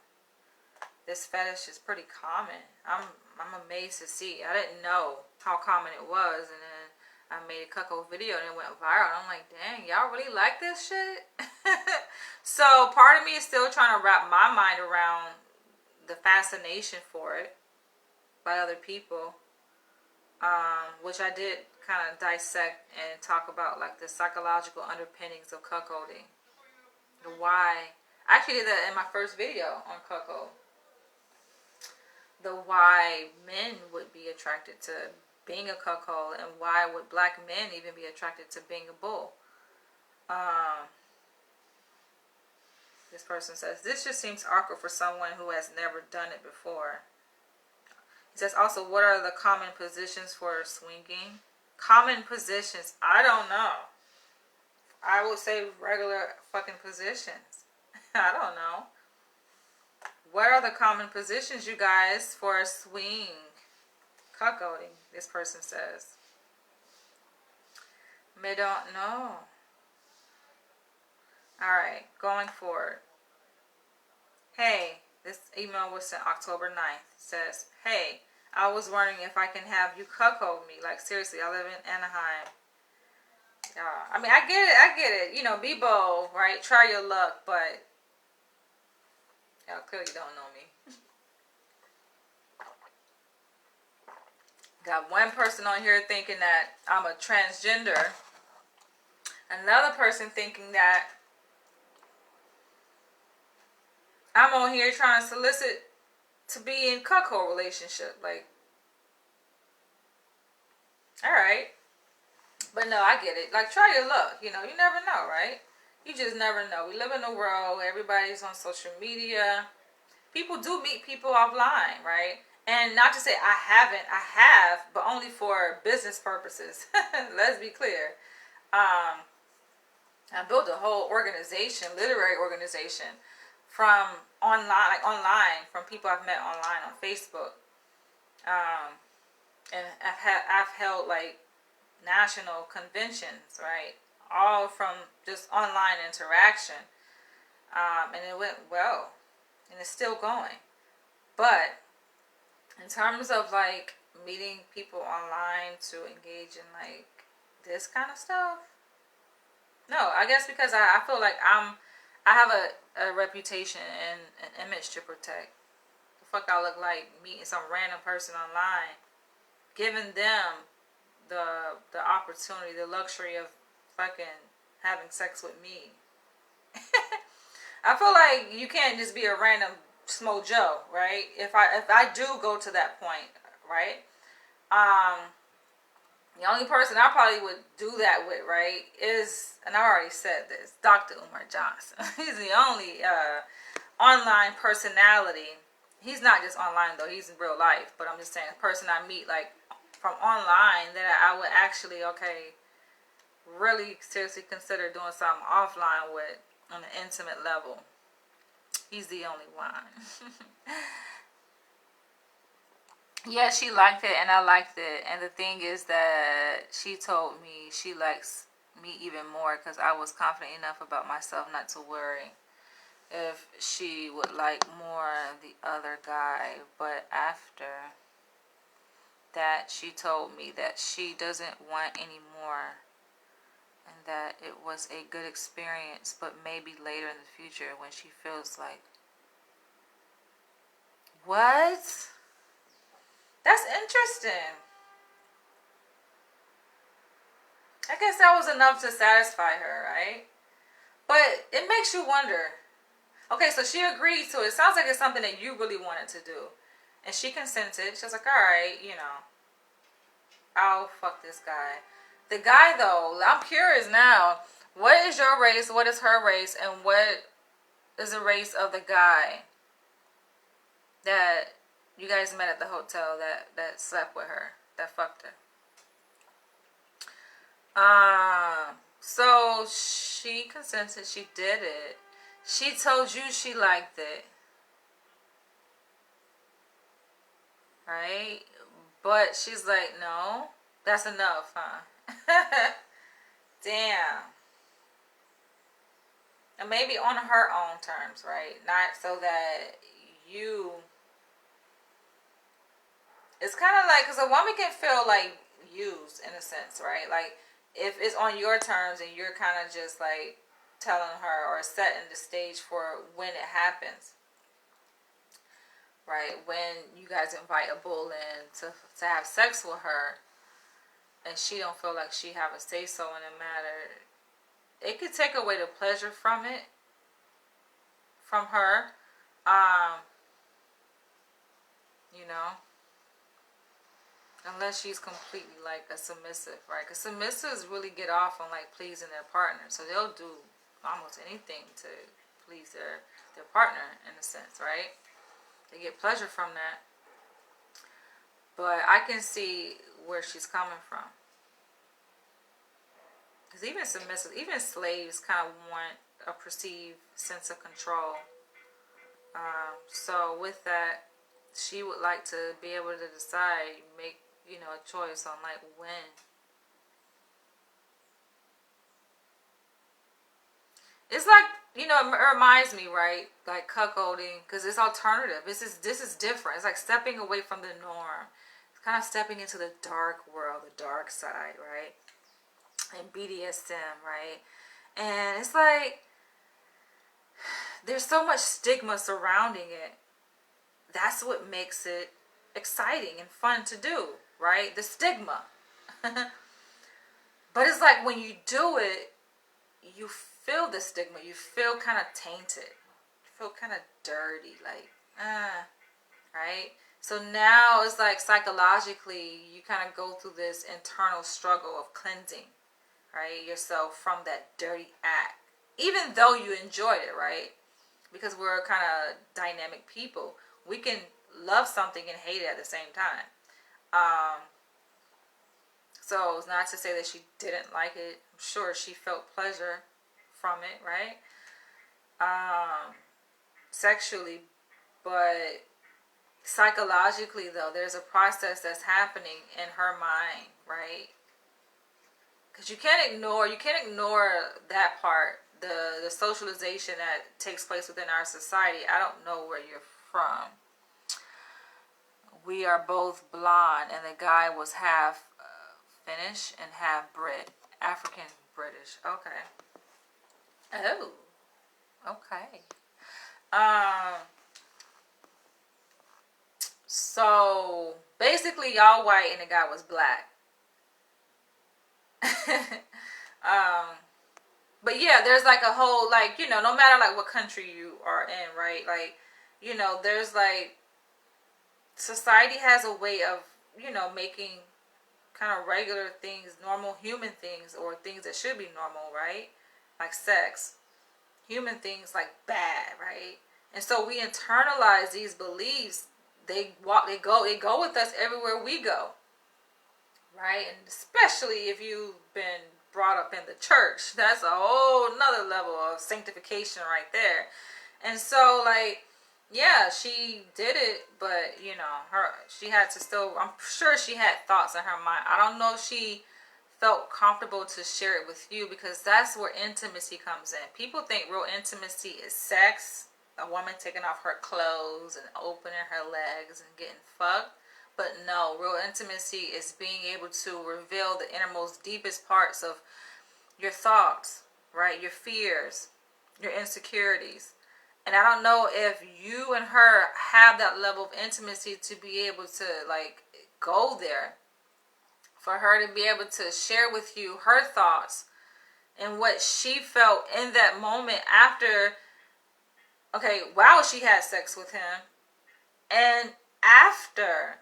this fetish is pretty common. I'm amazed to see. I didn't know how common it was, and then I made a cuckold video and it went viral. And I'm like, dang, y'all really like this shit? So part of me is still trying to wrap my mind around the fascination for it by other people, which I did kind of dissect and talk about, like the psychological underpinnings of cuckolding, the why. I actually did that in my first video on cuckold. The why men would be attracted to being a cuckold, and why would black men even be attracted to being a bull. This person says, this just seems awkward for someone who has never done it before. He says also, what are the common positions for swinging? Common positions, I don't know. I would say regular fucking positions. I don't know. What are the common positions, you guys, for a swing? Cuckolding, this person says. Me don't know. Alright, going forward. Hey, this email was sent October 9th. It says, hey, I was wondering if I can have you cuckold me. Like, seriously, I live in Anaheim. I mean, I get it. You know, be bold, right? Try your luck, but y'all clearly don't know me. Got one person on here thinking that I'm a transgender. Another person thinking that I'm on here trying to solicit to be in cuckold relationship. Like, alright. But no, I get it. Like, try your luck. You know, you never know, right? You just never know. We live in a world where everybody's on social media. People do meet people offline, right? And not to say I haven't. I have, but only for business purposes. Let's be clear. I built a whole organization, literary organization, from online, from people I've met online on Facebook. And I've held like national conventions, right? All from just online interaction. And it went well. And it's still going. But in terms of like meeting people online to engage in like this kind of stuff, no, I guess because I feel like I have a reputation and an image to protect. The fuck I look like meeting some random person online, giving them the opportunity, the luxury of fucking having sex with me. I feel like you can't just be a random Smo Joe, right? If I do go to that point, right? The only person I probably would do that with, right, is, and I already said this, Dr. Umar Johnson. He's the only online personality. He's not just online though; he's in real life. But I'm just saying, a person I meet like from online that I would actually, really seriously consider doing something offline with on an intimate level. He's the only one. Yeah, she liked it and I liked it. And the thing is that she told me she likes me even more because I was confident enough about myself not to worry if she would like more the other guy. But after that, she told me that she doesn't want any more and that it was a good experience, but maybe later in the future when she feels like, what? That's interesting. I guess that was enough to satisfy her, right? But it makes you wonder. Okay, so she agreed to it. It sounds like it's something that you really wanted to do. And she consented. She was like, alright, I'll fuck this guy. The guy, though, I'm curious now. What is your race? What is her race? And what is the race of the guy that you guys met at the hotel that slept with her, that fucked her? So she consented. She did it. She told you she liked it, right? But she's like, no, that's enough, huh? Damn. And maybe on her own terms, right? Not so that you. It's kind of like, because a woman can feel like used in a sense, right? Like if it's on your terms and you're kind of just like telling her or setting the stage for when it happens, right? When you guys invite a bull in to have sex with her and she don't feel like she have a say so in the matter, it could take away the pleasure from it, from her. You know, unless she's completely like a submissive, right? Because submissives really get off on like pleasing their partner, so they'll do almost anything to please their partner in a sense, right? They get pleasure from that. But I can see where she's coming from. Because even submissive, even slaves kind of want a perceived sense of control. So with that, she would like to be able to decide, make, a choice on like when. It's like, it reminds me, right? Like cuckolding, because it's alternative. This is different. It's like stepping away from the norm. It's kind of stepping into the dark world, the dark side, right? And BDSM, right? And it's like there's so much stigma surrounding it. That's what makes it exciting and fun to do, right? The stigma. But it's like when you do it, you feel the stigma. You feel kind of tainted. You feel kind of dirty, like, right? So now it's like psychologically, you kind of go through this internal struggle of cleansing, right, yourself from that dirty act. Even though you enjoy it, right? Because we're kind of dynamic people. We can love something and hate it at the same time. So it's not to say that she didn't like it. I'm sure she felt pleasure from it, right? Sexually, but psychologically, though, there's a process that's happening in her mind, right? Because you can't ignore that part, the socialization that takes place within our society. I don't know where you're from. We are both blonde, and the guy was half Finnish and half African British. Okay. Oh, okay. So basically, y'all white and the guy was black. But yeah, there's like a whole, like, you know, no matter like what country you are in, right? Like, you know, there's like, society has a way of, you know, making kind of regular things, normal human things, or things that should be normal, right? Like sex, human things, like bad, right? And so we internalize these beliefs. They go with us everywhere we go, right? And especially if you've been brought up in the church, that's a whole nother level of sanctification right there. And so, like, yeah, she did it, but you know, she had to still, I'm sure she had thoughts in her mind. I don't know if she felt comfortable to share it with you, because that's where intimacy comes in. People think real intimacy is sex, a woman taking off her clothes and opening her legs and getting fucked. But no, real intimacy is being able to reveal the innermost, deepest parts of your thoughts, right? Your fears, your insecurities. And I don't know if you and her have that level of intimacy to be able to, like, go there. For her to be able to share with you her thoughts and what she felt in that moment after, okay, while she had sex with him and after.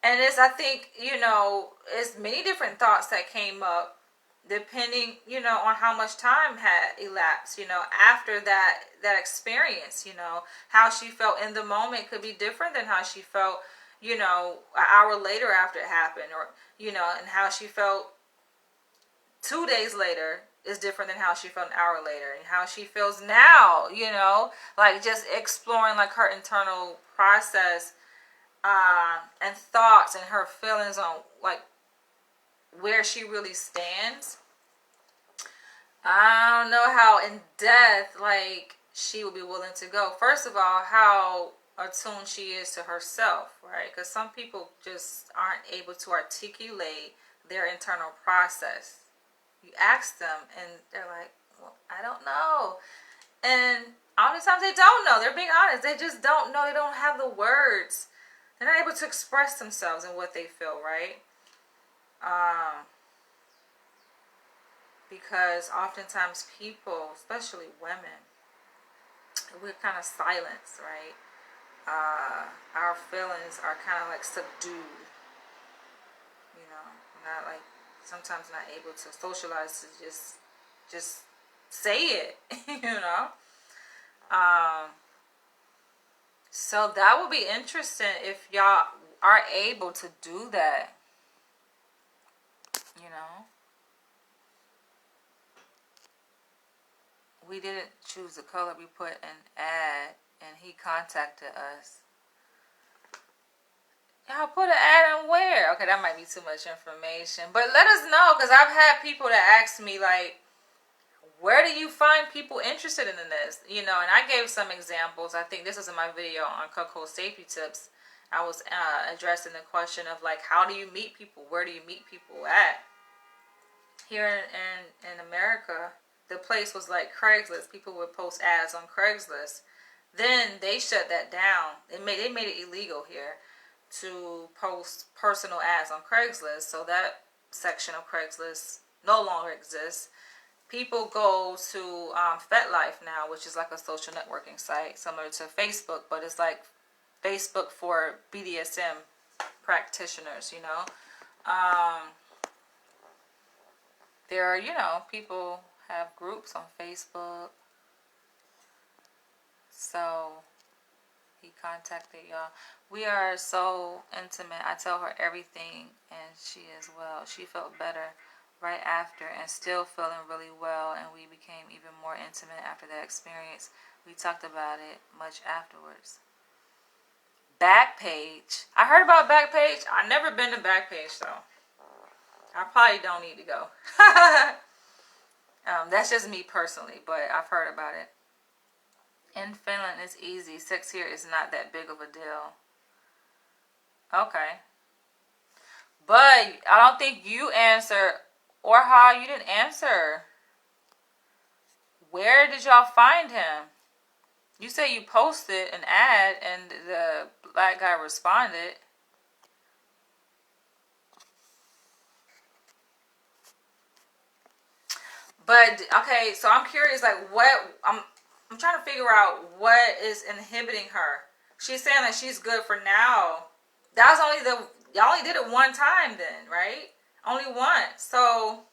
And it's, I think, you know, it's many different thoughts that came up depending, you know, on how much time had elapsed, you know, after that experience. You know, how she felt in the moment could be different than how she felt, you know, an hour later after it happened, or, you know, and how she felt 2 days later is different than how she felt an hour later, and how she feels now, you know, like just exploring like her internal process and thoughts and her feelings on like where she really stands. I don't know how in depth like she would be willing to go. First of all, how attuned she is to herself, right? Because some people just aren't able to articulate their internal process. You ask them and they're like, well, I don't know. And oftentimes they don't know. They're being honest. They just don't know. They don't have the words. They're not able to express themselves and what they feel, right? Because oftentimes people, especially women, we're kind of silenced, right? Our feelings are kind of like subdued. You know, not like, sometimes not able to socialize to just say it, you know. So that would be interesting if y'all are able to do that, you know. We didn't choose the color. We put an ad and he contacted us. Y'all put an ad in where? Okay, that might be too much information. But let us know, because I've had people that ask me, like, where do you find people interested in this? You know, and I gave some examples. I think this was in my video on Cuckold Safety Tips. I was addressing the question of, like, how do you meet people? Where do you meet people at? Here in America, the place was like Craigslist. People would post ads on Craigslist. Then they shut that down. They made it illegal here to post personal ads on Craigslist. So that section of Craigslist no longer exists. People go to FetLife now, which is like a social networking site similar to Facebook, but it's like Facebook for BDSM practitioners, you know. There are, you know, people have groups on Facebook. So he contacted y'all. We are so intimate. I tell her everything, and she as well. She felt better right after and still feeling really well, and we became even more intimate after that experience. We talked about it much afterwards. Backpage. I heard about Backpage. I've never been to Backpage though. I probably don't need to go. That's just me personally, but I've heard about it. In Finland, it's easy. Sex here is not that big of a deal. Okay. But I don't think you answered, or how you didn't answer. Where did y'all find him? You say you posted an ad and the black guy responded. But okay, so I'm curious, like what I'm trying to figure out what is inhibiting her. She's saying that she's good for now. That was only y'all only did it one time then, right? Only once. So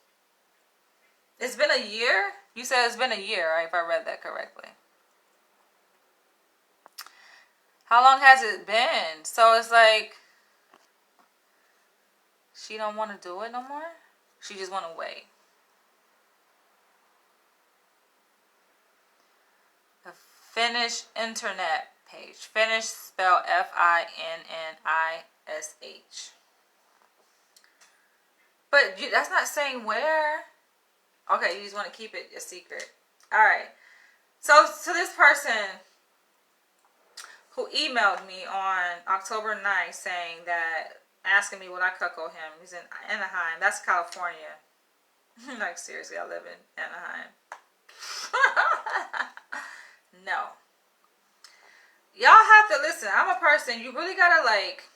it's been a year? You said it's been a year, right? If I read that correctly. How long has it been? So it's like she don't want to do it no more? She just want to wait. The Finnish internet page. Finnish spelled Finnish. But that's not saying where. Okay, you just want to keep it a secret. Alright. So to this person who emailed me on October 9th saying that, asking me would I cuckold him. He's in Anaheim. That's California. Like, seriously, I live in Anaheim. No. Y'all have to listen. I'm a person, you really gotta like,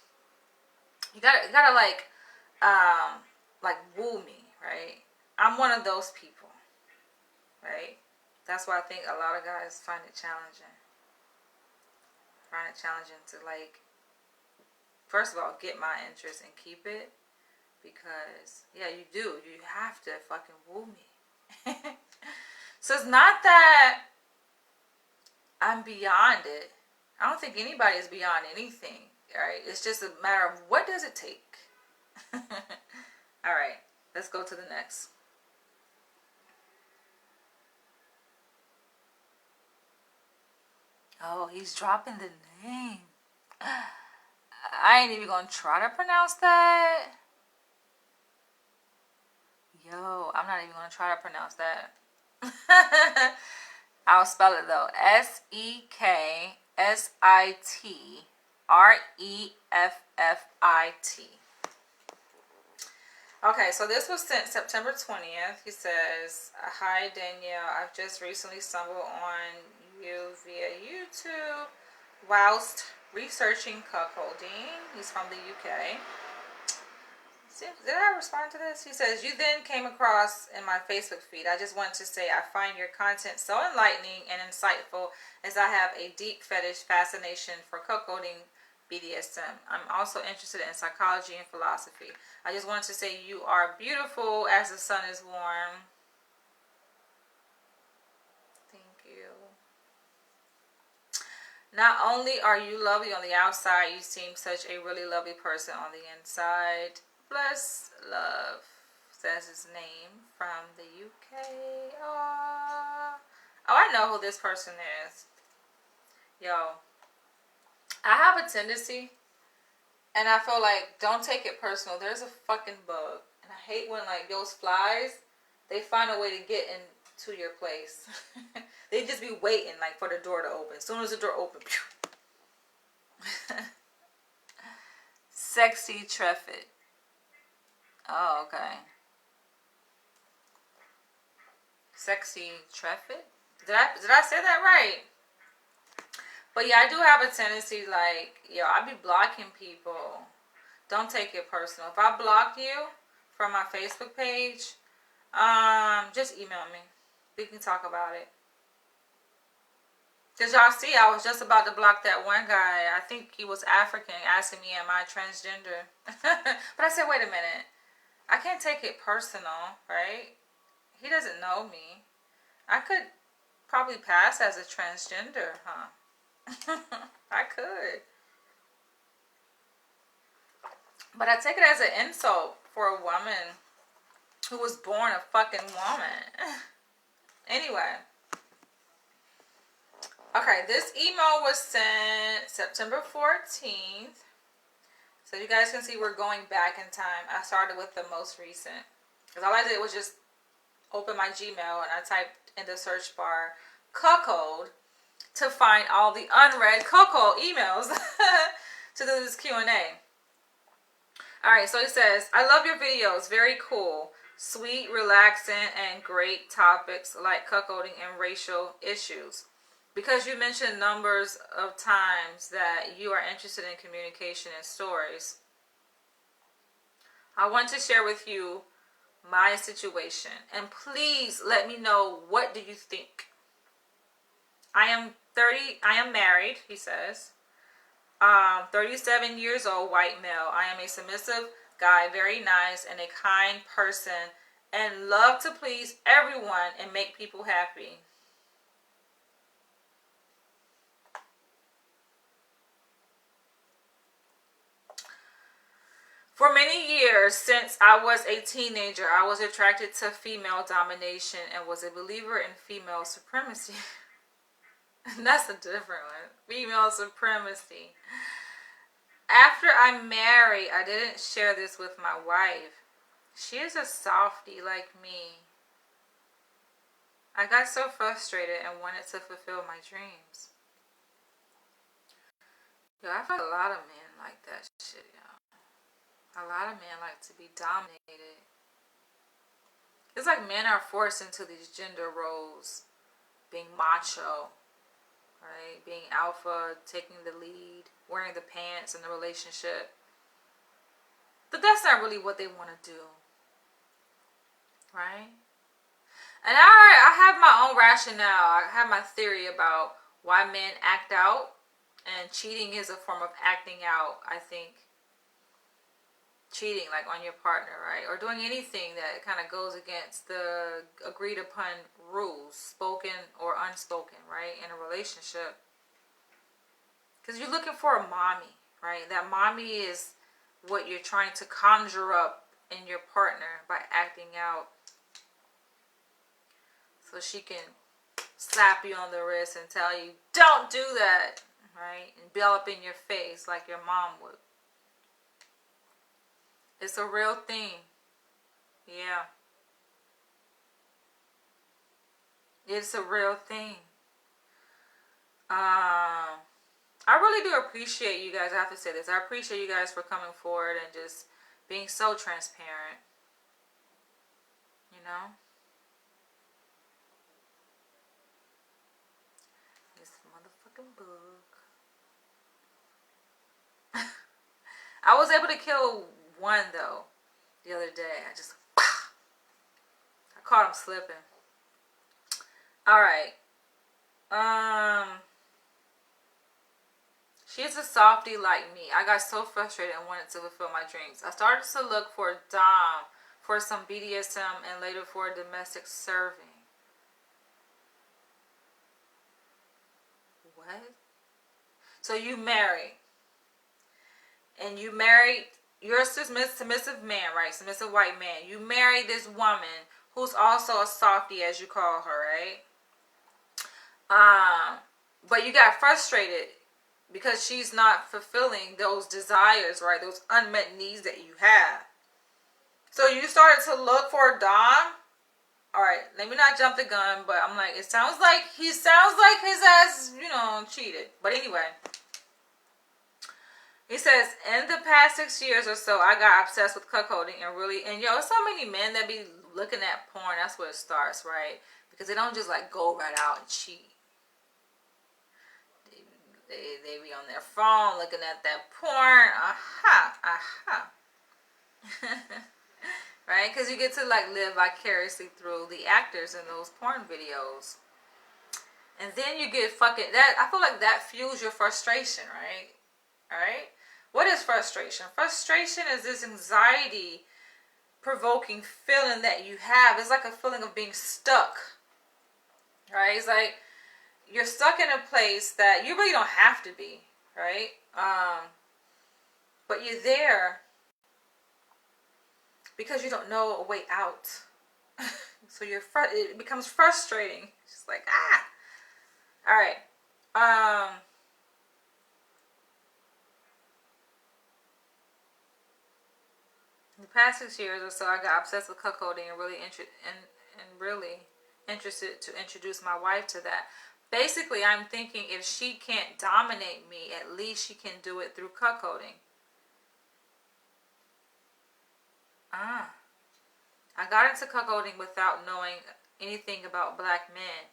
you gotta like woo me, right? I'm one of those people, right? That's why I think a lot of guys find it challenging. To like, first of all, get my interest and keep it, because yeah, you do. You have to fucking woo me. So it's not that I'm beyond it. I don't think anybody is beyond anything, right? It's just a matter of what does it take. All right, let's go to the next. Oh, he's dropping the name. I ain't even gonna try to pronounce that. Yo, I'm not even gonna try to pronounce that. I'll spell it though. SEKSITREFFIT. Okay, so this was sent September 20th. He says, "Hi Danielle, I've just recently stumbled on you via YouTube whilst researching cuckolding." He's from the UK. Did I respond to this? He says, "You then came across in my Facebook feed. I just want to say I find your content so enlightening and insightful, as I have a deep fetish fascination for cuckolding BDSM. I'm also interested in psychology and philosophy. I just want to say you are beautiful as the sun is warm." Thank you. "Not only are you lovely on the outside, you seem such a really lovely person on the inside. Bless, love," says his name from the UK. Aww. Oh, I know who this person is. Yo, I have a tendency, and I feel like, don't take it personal. There's a fucking bug. And I hate when, like, those flies, they find a way to get into your place. They just be waiting, like, for the door to open. As soon as the door opens, Sexy Treffit. Oh, okay. Sexy Treffit? Did I say that right? But yeah, I do have a tendency, like, yo, I be blocking people. Don't take it personal. If I block you from my Facebook page, just email me. We can talk about it. Because y'all see, I was just about to block that one guy. I think he was African, asking me, am I transgender? But I said, wait a minute. I can't take it personal, right? He doesn't know me. I could probably pass as a transgender, huh? I could. But I take it as an insult for a woman who was born a fucking woman. Anyway. Okay, this email was sent September 14th. So you guys can see we're going back in time. I started with the most recent. Because all I did was just open my Gmail and I typed in the search bar Cuckold to find all the unread Cuckold emails to do this Q&A. Alright, so it says, I love your videos. Very cool. Sweet, relaxing, and great topics like cuckolding and racial issues. Because you mentioned numbers of times that you are interested in communication and stories, I want to share with you my situation. And please let me know, what do you think? I am married, he says. 37 years old, white male. I am a submissive guy, very nice and a kind person, and love to please everyone and make people happy. For many years, since I was a teenager, I was attracted to female domination and was a believer in female supremacy. That's a different one. Female supremacy. After I married, I didn't share this with my wife. She is a softie like me. I got so frustrated and wanted to fulfill my dreams. Yo, I feel a lot of men like that shit, yo. A lot of men like to be dominated. It's like men are forced into these gender roles. Being macho, right? Being alpha, taking the lead, wearing the pants in the relationship. But that's not really what they want to do. Right? And I have my own rationale. I have my theory about why men act out. And cheating is a form of acting out, I think. Cheating, like on your partner, right? Or doing anything that kind of goes against the agreed upon rules, spoken or unspoken, right? In a relationship. Because you're looking for a mommy, right? That mommy is what you're trying to conjure up in your partner by acting out. So she can slap you on the wrist and tell you, don't do that, right? And bell up in your face like your mom would. It's a real thing. Yeah. It's a real thing. I really do appreciate you guys. I have to say this. I appreciate you guys for coming forward and just being so transparent. You know? This motherfucking book. I was able to kill one, though, the other day. I caught him slipping. Alright. She's a softie like me. I got so frustrated and wanted to fulfill my dreams. I started to look for Dom, for some BDSM, and later for domestic serving. What? So you married. And you married, you're a submissive man, right? Submissive white man. You married this woman who's also a softie, as you call her, right? But you got frustrated because she's not fulfilling those desires, right? Those unmet needs that you have. So you started to look for Dom. All right, let me not jump the gun, but I'm like, it sounds like his ass, cheated. But anyway. He says, in the past 6 years or so, I got obsessed with cuckolding and so many men that be looking at porn. That's where it starts, right? Because they don't just like go right out and cheat. They be on their phone looking at that porn. Right? Because you get to like live vicariously through the actors in those porn videos. And then you get I feel like that fuels your frustration, right? Alright? What is frustration? Frustration is this anxiety provoking feeling that you have. It's like a feeling of being stuck. Right? It's like you're stuck in a place that you really don't have to be, right? But you're there because you don't know a way out. So it becomes frustrating. It's just like, All right. The past 6 years or so, I got obsessed with cuckolding and really interested to introduce my wife to that. Basically, I'm thinking if she can't dominate me, at least she can do it through cuckolding. I got into cuckolding without knowing anything about black men,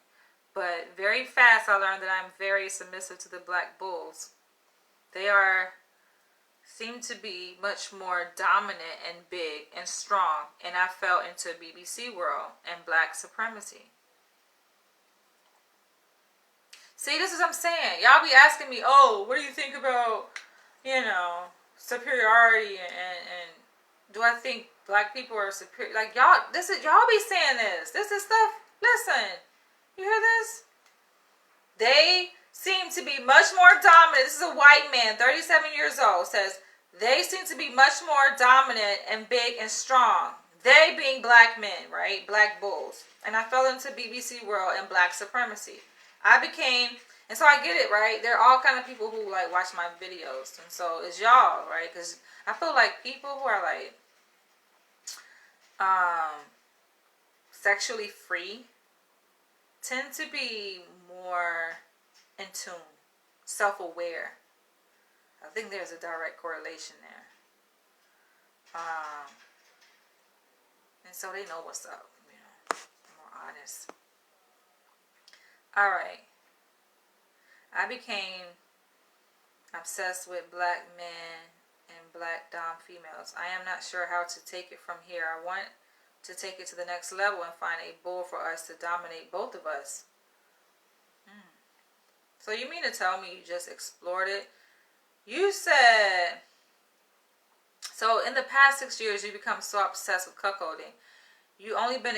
but very fast I learned that I'm very submissive to the black bulls. They seem to be much more dominant and big and strong, and I fell into BBC world and black supremacy. See, this is what I'm saying. Y'all be asking me, oh, what do you think about, superiority and do I think black people are superior? Like, y'all be saying this. This is stuff. Listen, you hear this? They seem to be much more dominant. This is a white man, 37 years old, says they seem to be much more dominant and big and strong. They being black men, right? Black bulls. And I fell into BBC world and black supremacy. And so I get it, right? There are all kind of people who like watch my videos. And so it's y'all, right? Because I feel like people who are like sexually free tend to be more in tune, self-aware. I think there's a direct correlation there. And so they know what's up, more honest. All right. I became obsessed with black men and black dom females. I am not sure how to take it from here. I want to take it to the next level and find a bull for us to dominate both of us. So you mean to tell me you just explored it? You said, so in the past 6 years you become so obsessed with cuckolding. You've been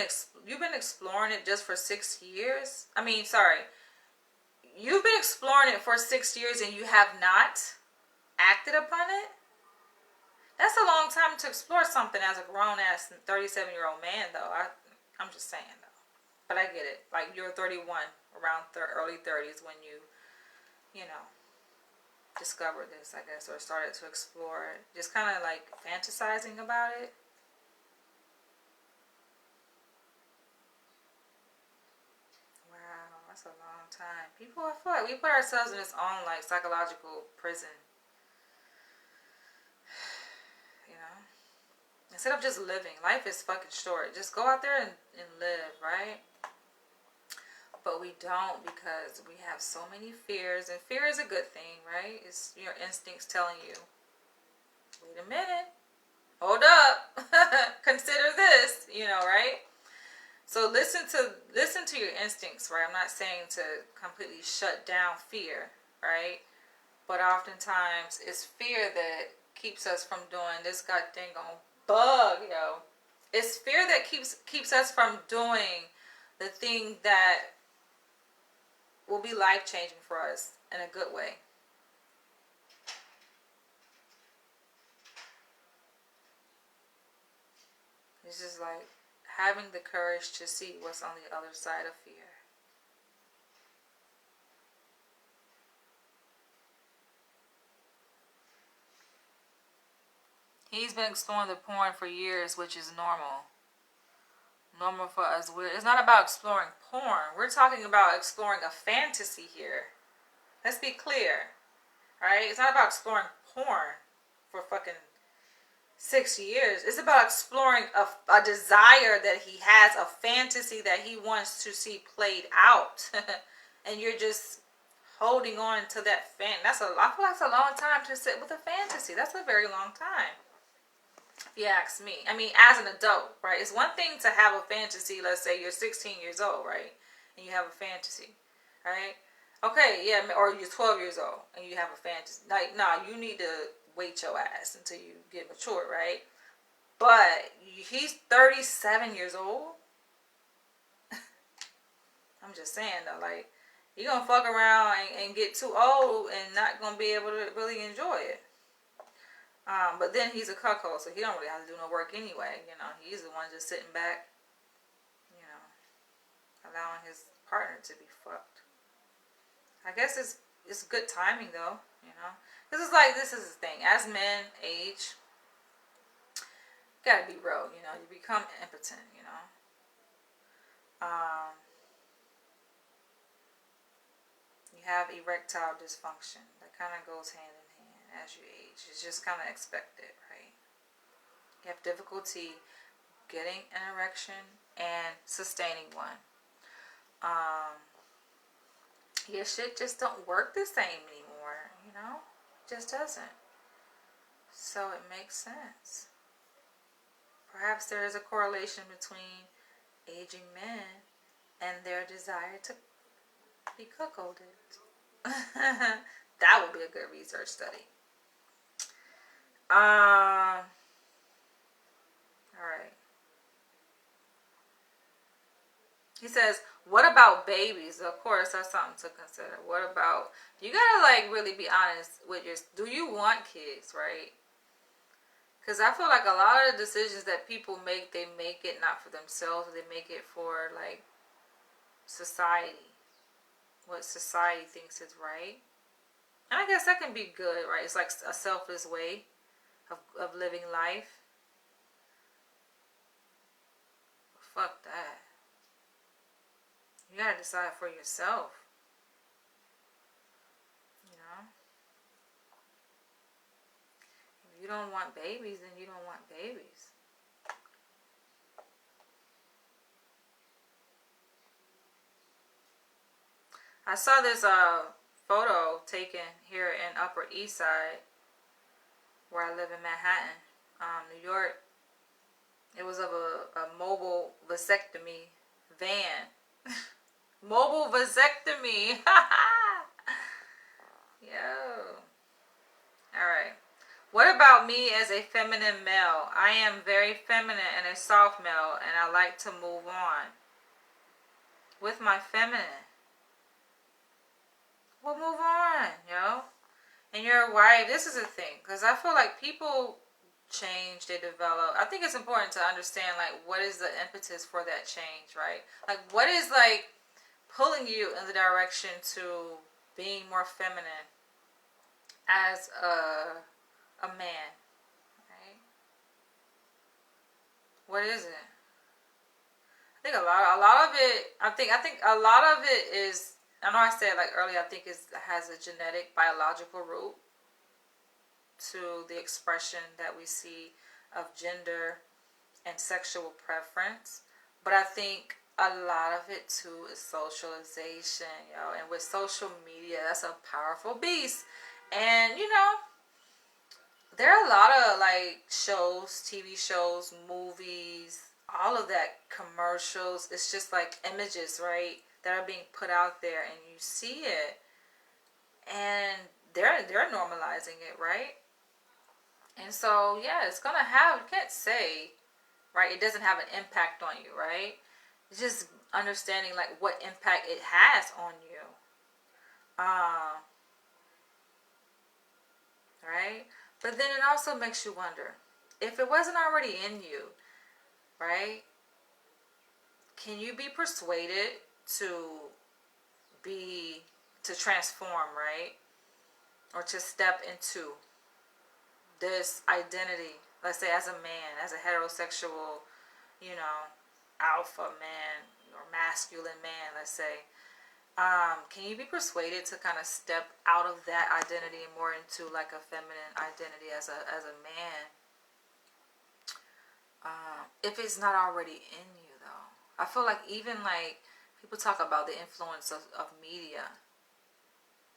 exploring it just for 6 years? You've been exploring it for 6 years and you have not acted upon it? That's a long time to explore something as a grown-ass 37-year-old man, though. I'm just saying, though. But I get it. Like, you're 31, around early 30s when you discovered this, I guess, or started to explore it. Just kind of like fantasizing about it. Wow, that's a long time. I feel like we put ourselves in this own, like, psychological prison. Instead of just living. Life is fucking short. Just go out there and live, right? But we don't because we have so many fears. And fear is a good thing, right? It's your instincts telling you, wait a minute. Hold up. Consider this, right? So listen to your instincts, right? I'm not saying to completely shut down fear, right? But oftentimes it's fear that keeps us from doing this goddamn bug, It's fear that keeps us from doing the thing that will be life-changing for us in a good way. It's just like having the courage to see what's on the other side of fear. He's been exploring the porn for years, which is normal. Normal for us. It's not about exploring porn. We're talking about exploring a fantasy here. Let's be clear. Right? It's not about exploring porn for fucking 6 years. It's about exploring a desire that he has, a fantasy that he wants to see played out. And you're just holding on to that I feel like that's a long time to sit with a fantasy. That's a very long time. If you ask me. As an adult, right? It's one thing to have a fantasy. Let's say you're 16 years old, right? And you have a fantasy, right? Okay, yeah, or you're 12 years old and you have a fantasy. Like, nah, you need to wait your ass until you get mature, right? But he's 37 years old. I'm just saying, though, like, you're going to fuck around and get too old and not going to be able to really enjoy it. But then he's a cuckold, so he don't really have to do no work anyway. He's the one just sitting back, allowing his partner to be fucked. I guess it's good timing though, you know. This is like, this is the thing. As men age, you gotta be real, you know. You become impotent, you know. Um, you have erectile dysfunction. That kind of goes hand in hand as you age. It's just kind of expected, right? You have difficulty getting an erection and sustaining one. Your shit just don't work the same anymore, you know? It just doesn't. So it makes sense. Perhaps there is a correlation between aging men and their desire to be cuckolded. That would be a good research study. All right. He says, what about babies? Of course, that's something to consider. What about, you gotta like really be honest with your, do you want kids, right? Because I feel like a lot of the decisions that people make, they make it not for themselves, they make it for like society. What society thinks is right. And I guess that can be good, right? It's like a selfless way of living life. Fuck that. You gotta decide for yourself. You know? If you don't want babies, then you don't want babies. I saw this photo taken here in Upper East Side, where I live in Manhattan, New York. It was of a mobile vasectomy van. Mobile vasectomy. Yo. Alright. What about me as a feminine male? I am very feminine and a soft male, and I like to move on with my feminine. Well, move on, yo. And you're a wife. This is a thing, because I feel like people change, they develop. I think it's important to understand, like, what is the impetus for that change, right? Like, what is, like, pulling you in the direction to being more feminine as a man, right? What is it? I think a lot of it. I think a lot of it is. I know I said like earlier. I think it has a genetic, biological root to the expression that we see of gender and sexual preference. But I think a lot of it too is socialization, yo. And with social media, that's a powerful beast. And you know, there are a lot of like shows, TV shows, movies, all of that, commercials. It's just like images, right, that are being put out there, and you see it, and they're normalizing it, right? And so yeah, it's gonna have. You can't say, right, it doesn't have an impact on you, right? It's just understanding like what impact it has on you. Right? But then it also makes you wonder, if it wasn't already in you, right? Can you be persuaded to transform, right? Or to step into this identity, let's say as a man, as a heterosexual, you know, alpha man or masculine man, let's say. Can you be persuaded to kind of step out of that identity and more into like a feminine identity as a man? If it's not already in you, though. I feel like even like people talk about the influence of media,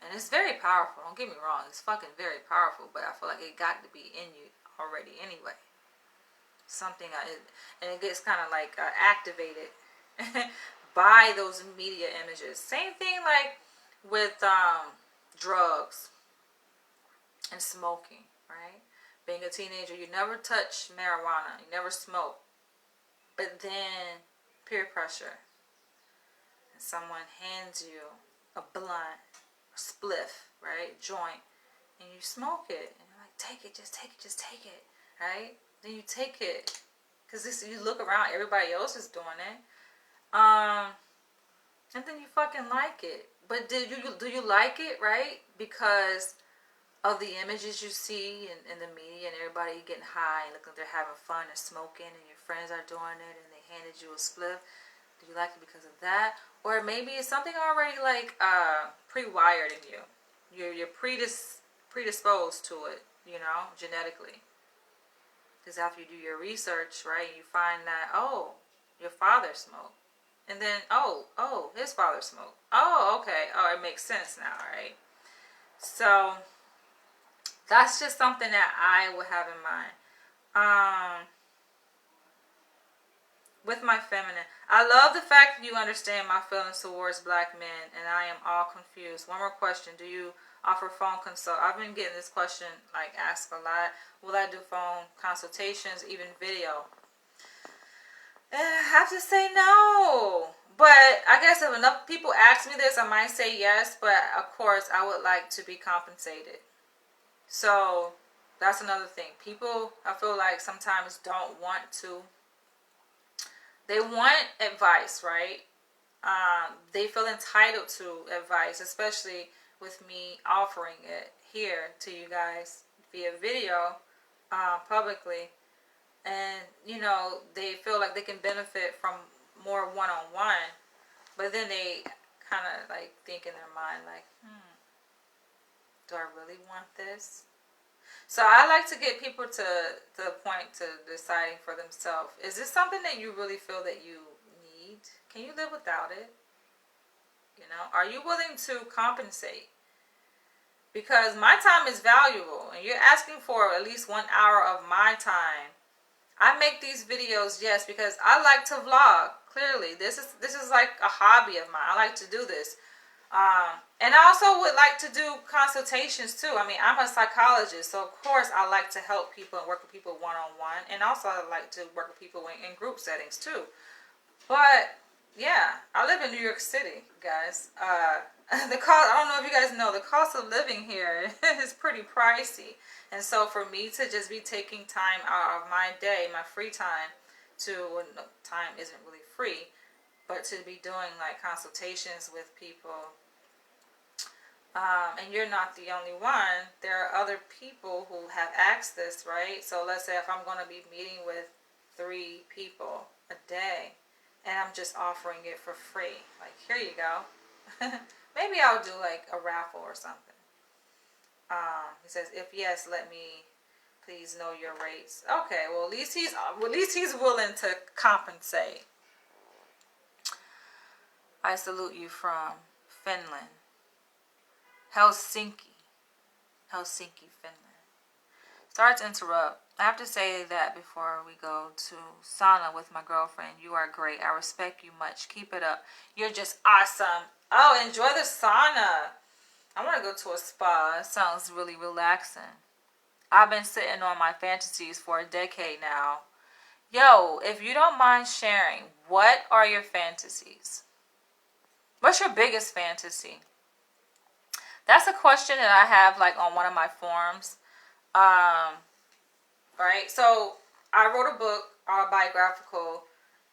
and it's very powerful. Don't get me wrong, it's fucking very powerful, but I feel like it got to be in you already anyway. And it gets kind of like activated by those media images. Same thing like with drugs and smoking, right? Being a teenager, you never touch marijuana, you never smoke, but then peer pressure, and someone hands you a blunt, a spliff, right, joint, and you smoke it, and you're like, take it, just take it, just take it, right? Then you take it, because you look around, everybody else is doing it. and then you fucking like it. But do you like it, right? Because of the images you see in the media and everybody getting high and looking like they're having fun and smoking and your friends are doing it and they handed you a spliff. Do you like it because of that? Or maybe it's something already like pre-wired in you. You're predisposed to it, you know, genetically. Because after you do your research, right, you find that, oh, your father smoked. And then, oh, his father smoked. Oh, okay. Oh, it makes sense now, right? So that's just something that I would have in mind. With my feminine, I love the fact that you understand my feelings towards black men, and I am all confused. One more question: do you offer phone consult? I've been getting this question like asked a lot. Will I do phone consultations, even video? And I have to say no. But I guess if enough people ask me this, I might say yes. But of course, I would like to be compensated. So that's another thing. People, I feel like sometimes don't want to. They want advice, right? They feel entitled to advice, especially with me offering it here to you guys via video publicly. And, you know, they feel like they can benefit from more one-on-one. But then they kind of like think in their mind like, do I really want this? So I like to get people to the point to deciding for themselves. Is this something that you really feel that you need? Can you live without it? You know, are you willing to compensate? Because my time is valuable, and you're asking for at least 1 hour of my time. I make these videos, yes, because I like to vlog. Clearly, this is like a hobby of mine. I like to do this. And I also would like to do consultations too. I mean, I'm a psychologist, so of course I like to help people and work with people one-on-one. And also I like to work with people in group settings too. But yeah, I live in New York City, guys. The cost, I don't know if you guys know, the cost of living here is pretty pricey. And so for me to just be taking time out of my day, my free time, well, no, time isn't really free, but to be doing like consultations with people, and you're not the only one. There are other people who have asked this, right? So let's say if I'm going to be meeting with 3 people a day, and I'm just offering it for free, like here you go. Maybe I'll do like a raffle or something. He says, if yes, let me please know your rates. Okay, well at least he's willing to compensate. I salute you from Finland. Helsinki, Finland. Sorry to interrupt. I have to say that before we go to sauna with my girlfriend. You are great. I respect you much. Keep it up. You're just awesome. Oh, enjoy the sauna. I want to go to a spa. It sounds really relaxing. I've been sitting on my fantasies for a decade now. Yo, if you don't mind sharing, what are your fantasies? What's your biggest fantasy? That's a question that I have like on one of my forums. Right? So I wrote a book, autobiographical,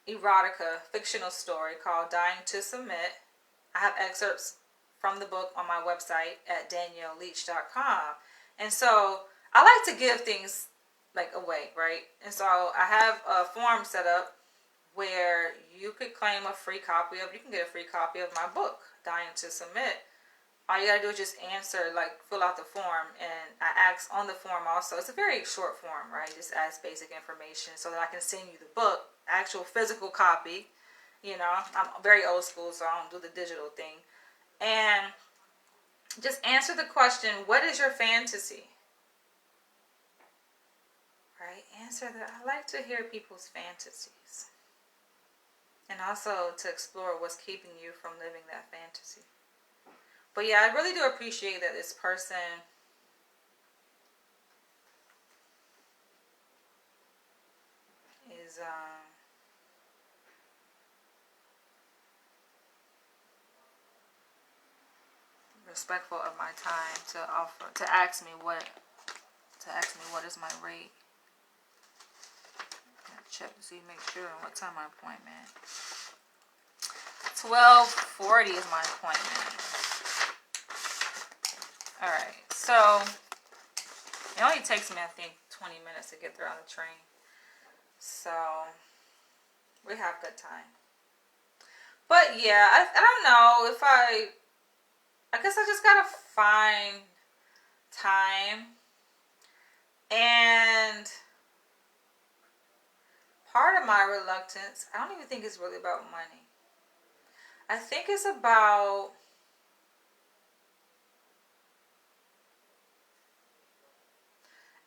erotica, fictional story called Dying to Submit. I have excerpts from the book on my website at danielleleach.com. And so I like to give things like away, right? And so I have a form set up where you could claim a free copy of, you can get a free copy of my book, Dying to Submit. All you gotta do is just answer, like fill out the form, and I ask on the form also. It's a very short form, right? Just ask basic information so that I can send you the book, actual physical copy. You know, I'm very old school, so I don't do the digital thing. And just answer the question, what is your fantasy? Right? Answer that. I like to hear people's fantasies. And also to explore what's keeping you from living that fantasy. But yeah, I really do appreciate that this person is respectful of my time to ask me what is my rate. Check to see, make sure what time my appointment. 12:40 is my appointment. Alright, so it only takes me, I think, 20 minutes to get there on the train. So we have good time. But yeah, I don't know if I guess I just gotta find time. And part of my reluctance, I don't even think it's really about money. I think it's about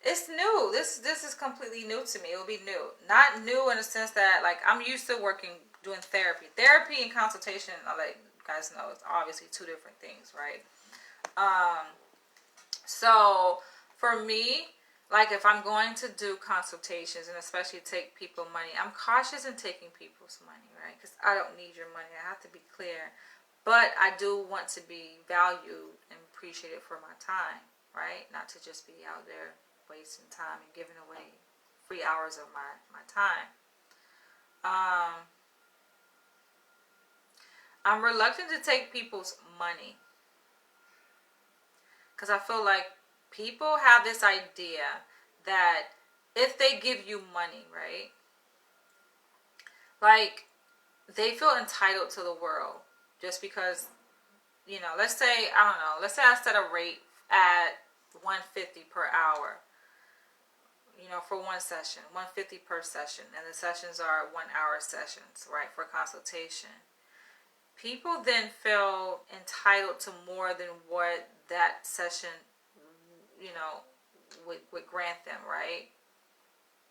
it's new. This is completely new to me. It'll be new. Not new in the sense that, like, I'm used to doing therapy. Therapy and consultation, like you guys know, it's obviously two different things, right? So for me, like, if I'm going to do consultations and especially take people money, I'm cautious in taking people's money, right? Because I don't need your money. I have to be clear. But I do want to be valued and appreciated for my time, right? Not to just be out there wasting time and giving away 3 hours of my time. I'm reluctant to take people's money because I feel like people have this idea that if they give you money, right, like, they feel entitled to the world just because, you know, let's say, I don't know, let's say I set a rate at $150 per hour, you know, for one session, $150 per session, and the sessions are 1 hour sessions, right, for consultation. People then feel entitled to more than what that session, you know, would grant them, right?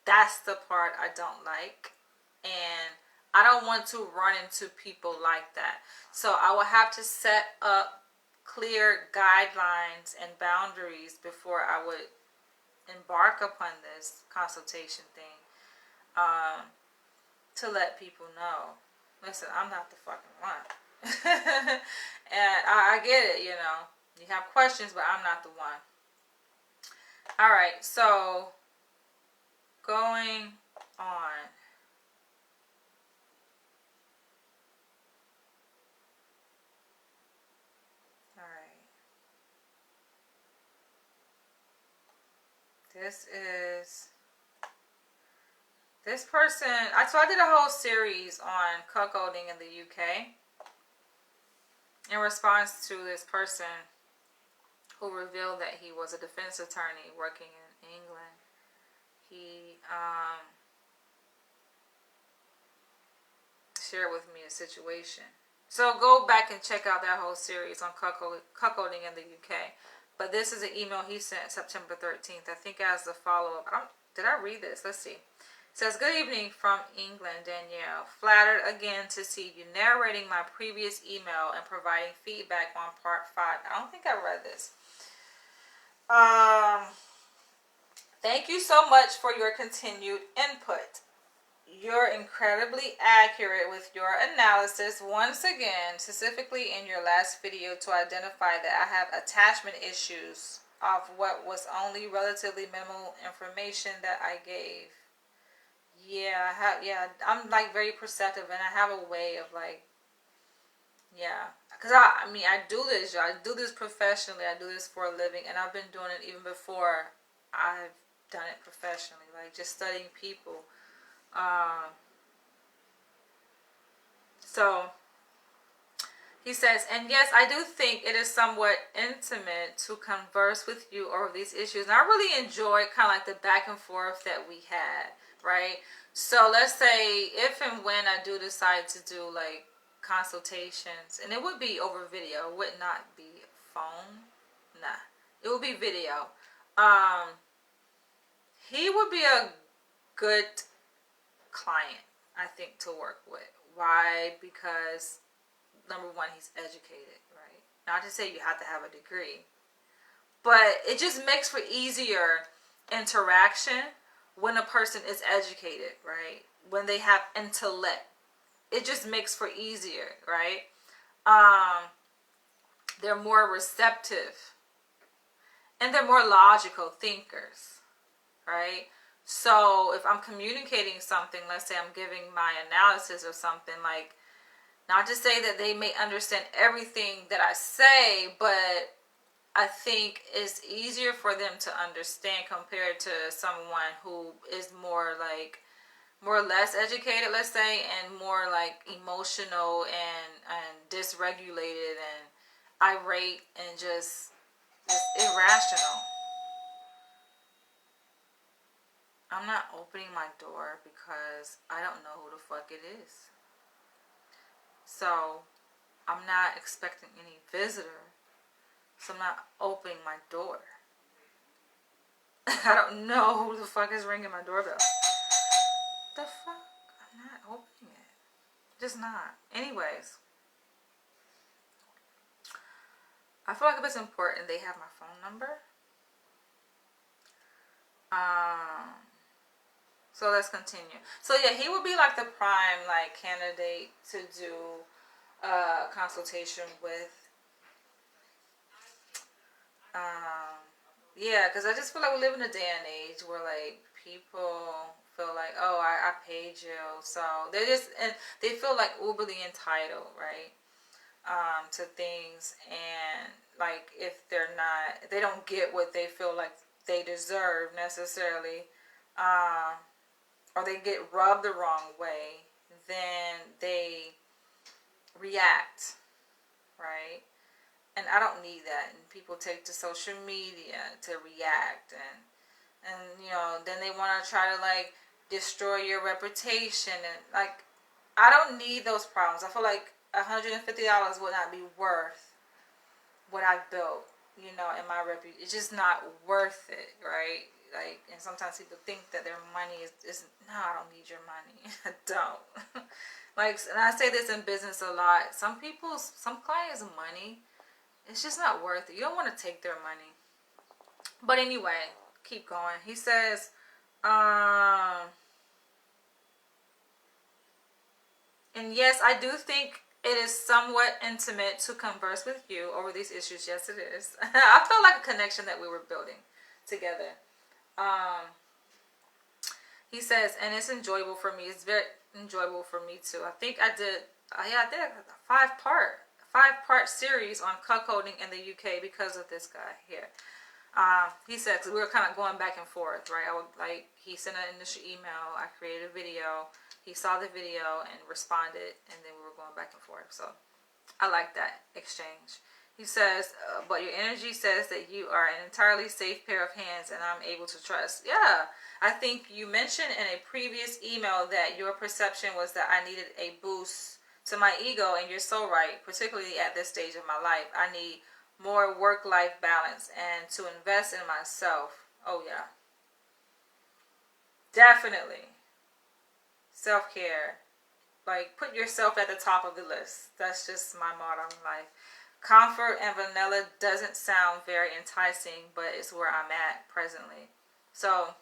That's the part I don't like. And I don't want to run into people like that. So I will have to set up clear guidelines and boundaries before I would embark upon this consultation thing, to let people know, listen, I'm not the fucking one. And I get it, you know, you have questions, but I'm not the one. All right, so going on. All right. This person, so I did a whole series on cuckolding in the UK in response to this person who revealed that he was a defense attorney working in England. He shared with me a situation. So go back and check out that whole series on cuckolding in the UK. But this is an email he sent September 13th. I think as the follow-up. Did I read this? Let's see. It says, good evening from England, Danielle. Flattered again to see you narrating my previous email and providing feedback on part 5. I don't think I read this. Thank you so much for your continued input. You're incredibly accurate with your analysis once again, specifically in your last video to identify that I have attachment issues of what was only relatively minimal information that I gave. I'm like very perceptive, and I have a way of like, because I mean, I do this, y'all. I do this professionally. I do this for a living, and I've been doing it even before I've done it professionally, like just studying people. So he says, and yes, I do think it is somewhat intimate to converse with you over these issues. And I really enjoyed kind of like the back and forth that we had, right? So let's say if and when I do decide to do like consultations, and it would be over video, it would not be phone. Nah, it would be video. He would be a good client, I think, to work with. Why? Because number one, he's educated, right? Not to say you have to have a degree, but it just makes for easier interaction when a person is educated, right? When they have intellect, it just makes for easier, right? They're more receptive, and they're more logical thinkers, right? So if I'm communicating something, let's say I'm giving my analysis or something, like, Not to say that they may understand everything that I say, but I think it's easier for them to understand compared to someone who is more or less educated, let's say, and more like emotional and dysregulated and irate and just irrational. I'm not opening my door because I don't know who the fuck it is. So I'm not expecting any visitor. So I'm not opening my door. I don't know who the fuck is ringing my doorbell. The fuck? I'm not opening it. Just not. Anyways. I feel like if it's important, they have my phone number. So let's continue. So yeah, he would be like the prime candidate to do a consultation with. Yeah, because I just feel like we live in a day and age where people feel like, oh, I paid you, so they feel like uberly entitled, right? To things, and if they don't get what they feel like they deserve necessarily, or they get rubbed the wrong way, then they react, right? And I don't need that. And people take to social media to react, and then they want to try to destroy your reputation, and I don't need those problems. I feel like $150 would not be worth what I've built, in my reputation. It's just not worth it, right? And sometimes people think that their money is no, I don't need your money. I don't. And I say this in business a lot. Some clients' money, it's just not worth it. You don't want to take their money. But anyway, keep going. He says, and yes, I do think it is somewhat intimate to converse with you over these issues. Yes, it is. I felt like a connection that we were building together. He says, and it's enjoyable for me. It's very enjoyable for me too. I think I did a 5-part series on cuckolding in the UK because of this guy here. He said, cause we were kind of going back and forth, right? He sent an initial email. I created a video. He saw the video and responded, and then we were going back and forth. So I like that exchange. He says, but your energy says that you are an entirely safe pair of hands and I'm able to trust. Yeah, I think you mentioned in a previous email that your perception was that I needed a boost to my ego, and you're so right, particularly at this stage of my life. I need more work-life balance and to invest in myself. Oh, yeah. Definitely. Self-care. Put yourself at the top of the list. That's just my motto in life. Comfort and vanilla doesn't sound very enticing, but it's where I'm at presently. So,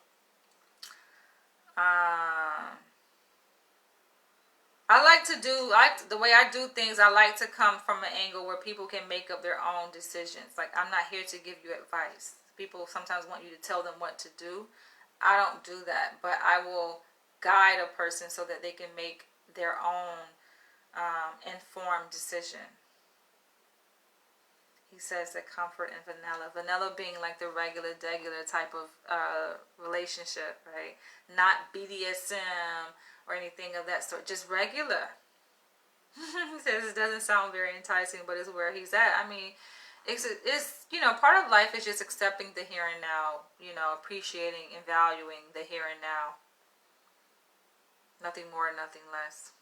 the way I do things, I like to come from an angle where people can make up their own decisions. I'm not here to give you advice. People sometimes want you to tell them what to do. I don't do that, but I will guide a person so that they can make their own informed decision. He says that comfort and vanilla. Vanilla being the regular, degular type of relationship, right? Not BDSM or anything of that sort. Just regular. He says it doesn't sound very enticing, but it's where he's at. I mean, it's part of life is just accepting the here and now. Appreciating and valuing the here and now. Nothing more, nothing less.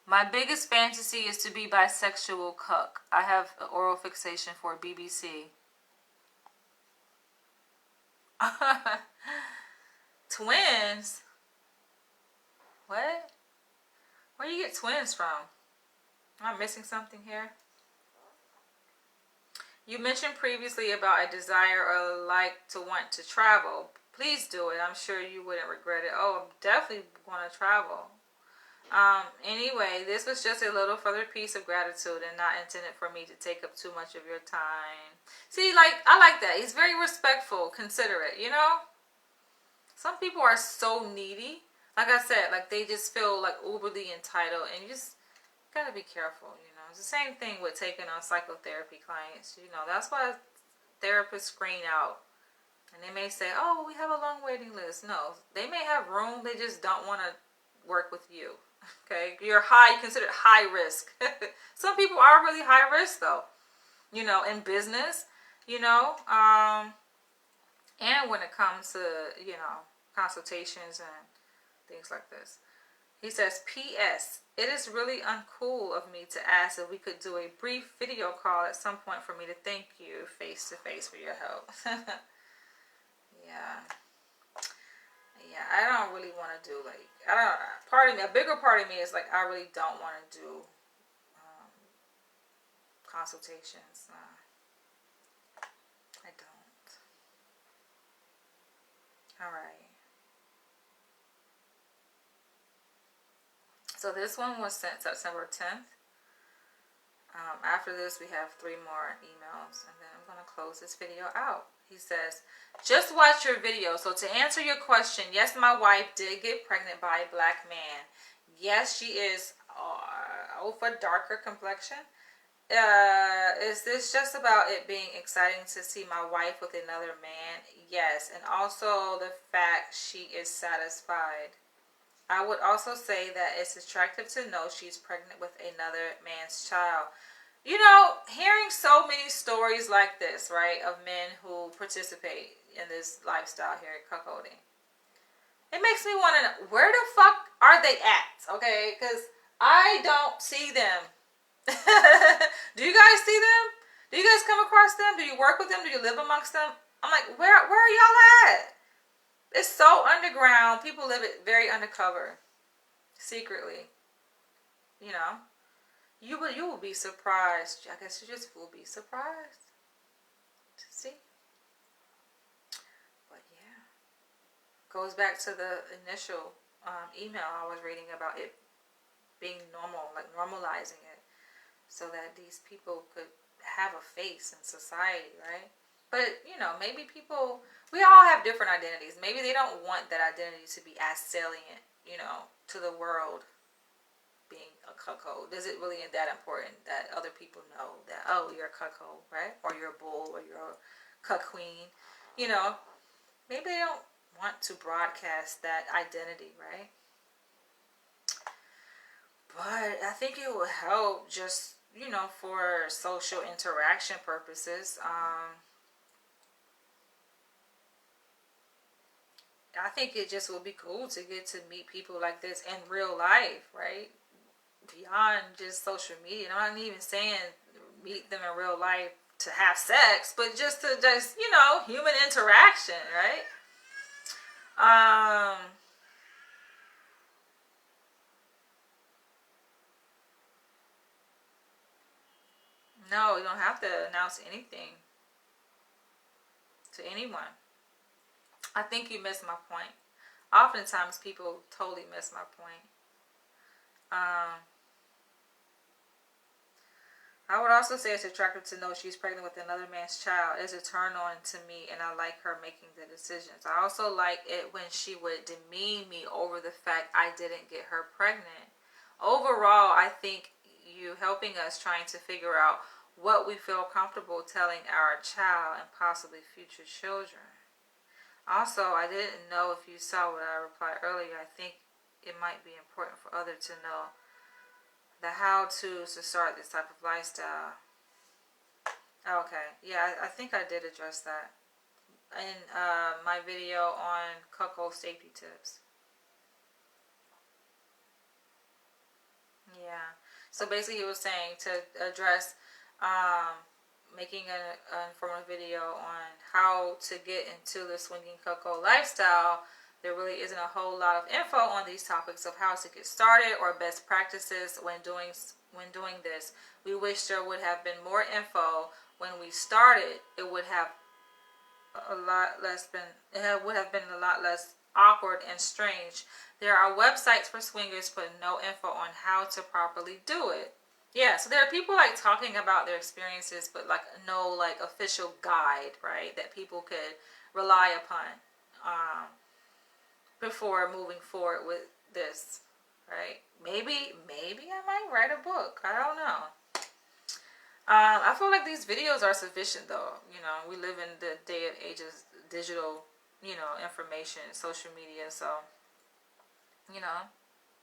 My biggest fantasy is to be bisexual cuck. I have an oral fixation for BBC. Twins? What? Where do you get twins from? Am I missing something here? You mentioned previously about a desire or to want to travel. Please do it. I'm sure you wouldn't regret it. Oh, I'm definitely going to travel. Anyway, this was just a little further piece of gratitude and not intended for me to take up too much of your time. See, I like that. He's very respectful, considerate, Some people are so needy. like I said, like they just feel like uberly entitled, and you just gotta be careful. It's the same thing with taking on psychotherapy clients. That's why therapists screen out, and they may say, "Oh, we have a long waiting list." No, they may have room. They just don't want to work with you. Okay, you're considered high risk. Some people are really high risk though. In business. And when it comes to consultations and things like this. He says, P.S. It is really uncool of me to ask if we could do a brief video call at some point for me to thank you face to face for your help. Yeah. Yeah, I don't really want to do a bigger part of me is like, I really don't want to do consultations. I don't. All right. So this one was sent September 10th. After this, we have 3 more emails, and then I'm going to close this video out. He says, just watch your video. So to answer your question, yes, my wife did get pregnant by a black man. Yes, she is of a darker complexion. Is this just about it being exciting to see my wife with another man? Yes, and also the fact she is satisfied. I would also say that it's attractive to know she's pregnant with another man's child. Hearing so many stories like this, right, of men who participate in this lifestyle here at cuckolding, it makes me want to know, where the fuck are they at? Okay, because I don't see them. Do you guys see them? Do you guys come across them? Do you work with them? Do you live amongst them? I'm like, where are y'all at? It's so underground. People live it very undercover, secretly. You will be surprised. I guess you just will be surprised to see. But yeah, goes back to the initial email I was reading about it being normal, like normalizing it, so that these people could have a face in society, right? But maybe we all have different identities. Maybe they don't want that identity to be as salient, to the world. Being a cuckold, is it really that important that other people know that, oh, you're a cuckold, right? Or you're a bull, or you're a cuck queen? Maybe they don't want to broadcast that identity, right? But I think it will help just for social interaction purposes. I think it just would be cool to get to meet people like this in real life, right? Beyond just social media. I'm not even saying meet them in real life to have sex, but just human interaction, right? No, you don't have to announce anything to anyone. I think you missed my point. Oftentimes people totally miss my point. I would also say it's attractive to know she's pregnant with another man's child. It's a turn on to me, and I like her making the decisions. I also like it when she would demean me over the fact I didn't get her pregnant. Overall, I think you helping us trying to figure out what we feel comfortable telling our child and possibly future children. Also, I didn't know if you saw what I replied earlier. I think it might be important for others to know the how-tos to start this type of lifestyle. Okay, yeah, I think I did address that in my video on cuckold safety tips. Yeah, so basically he was saying to address making an informative video on how to get into the swinging cuckold lifestyle. There really isn't a whole lot of info on these topics of how to get started or best practices when doing this. We wish there would have been more info when we started. It would have been a lot less awkward and strange. There are websites for swingers, but no info on how to properly do it. Yeah, so there are people like talking about their experiences, but like no like official guide, right, that people could rely upon. before moving forward with this, right? Maybe I might write a book. I don't know. I feel like these videos are sufficient though. You know, we live in the day and age of digital, you know, information, social media. So, you know,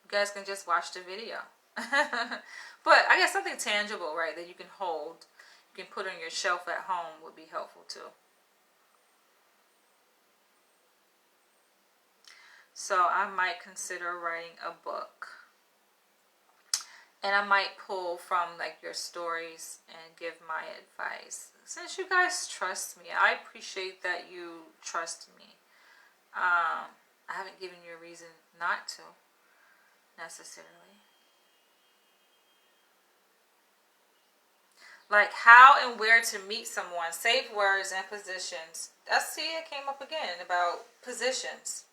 you guys can just watch the video. But I guess something tangible, right, that you can hold, you can put on your shelf at home would be helpful too. So I might consider writing a book. And I might pull from like your stories and give my advice. Since you guys trust me, I appreciate that you trust me. I haven't given you a reason not to, necessarily. Like how and where to meet someone, safe words and positions. See, it came up again about positions.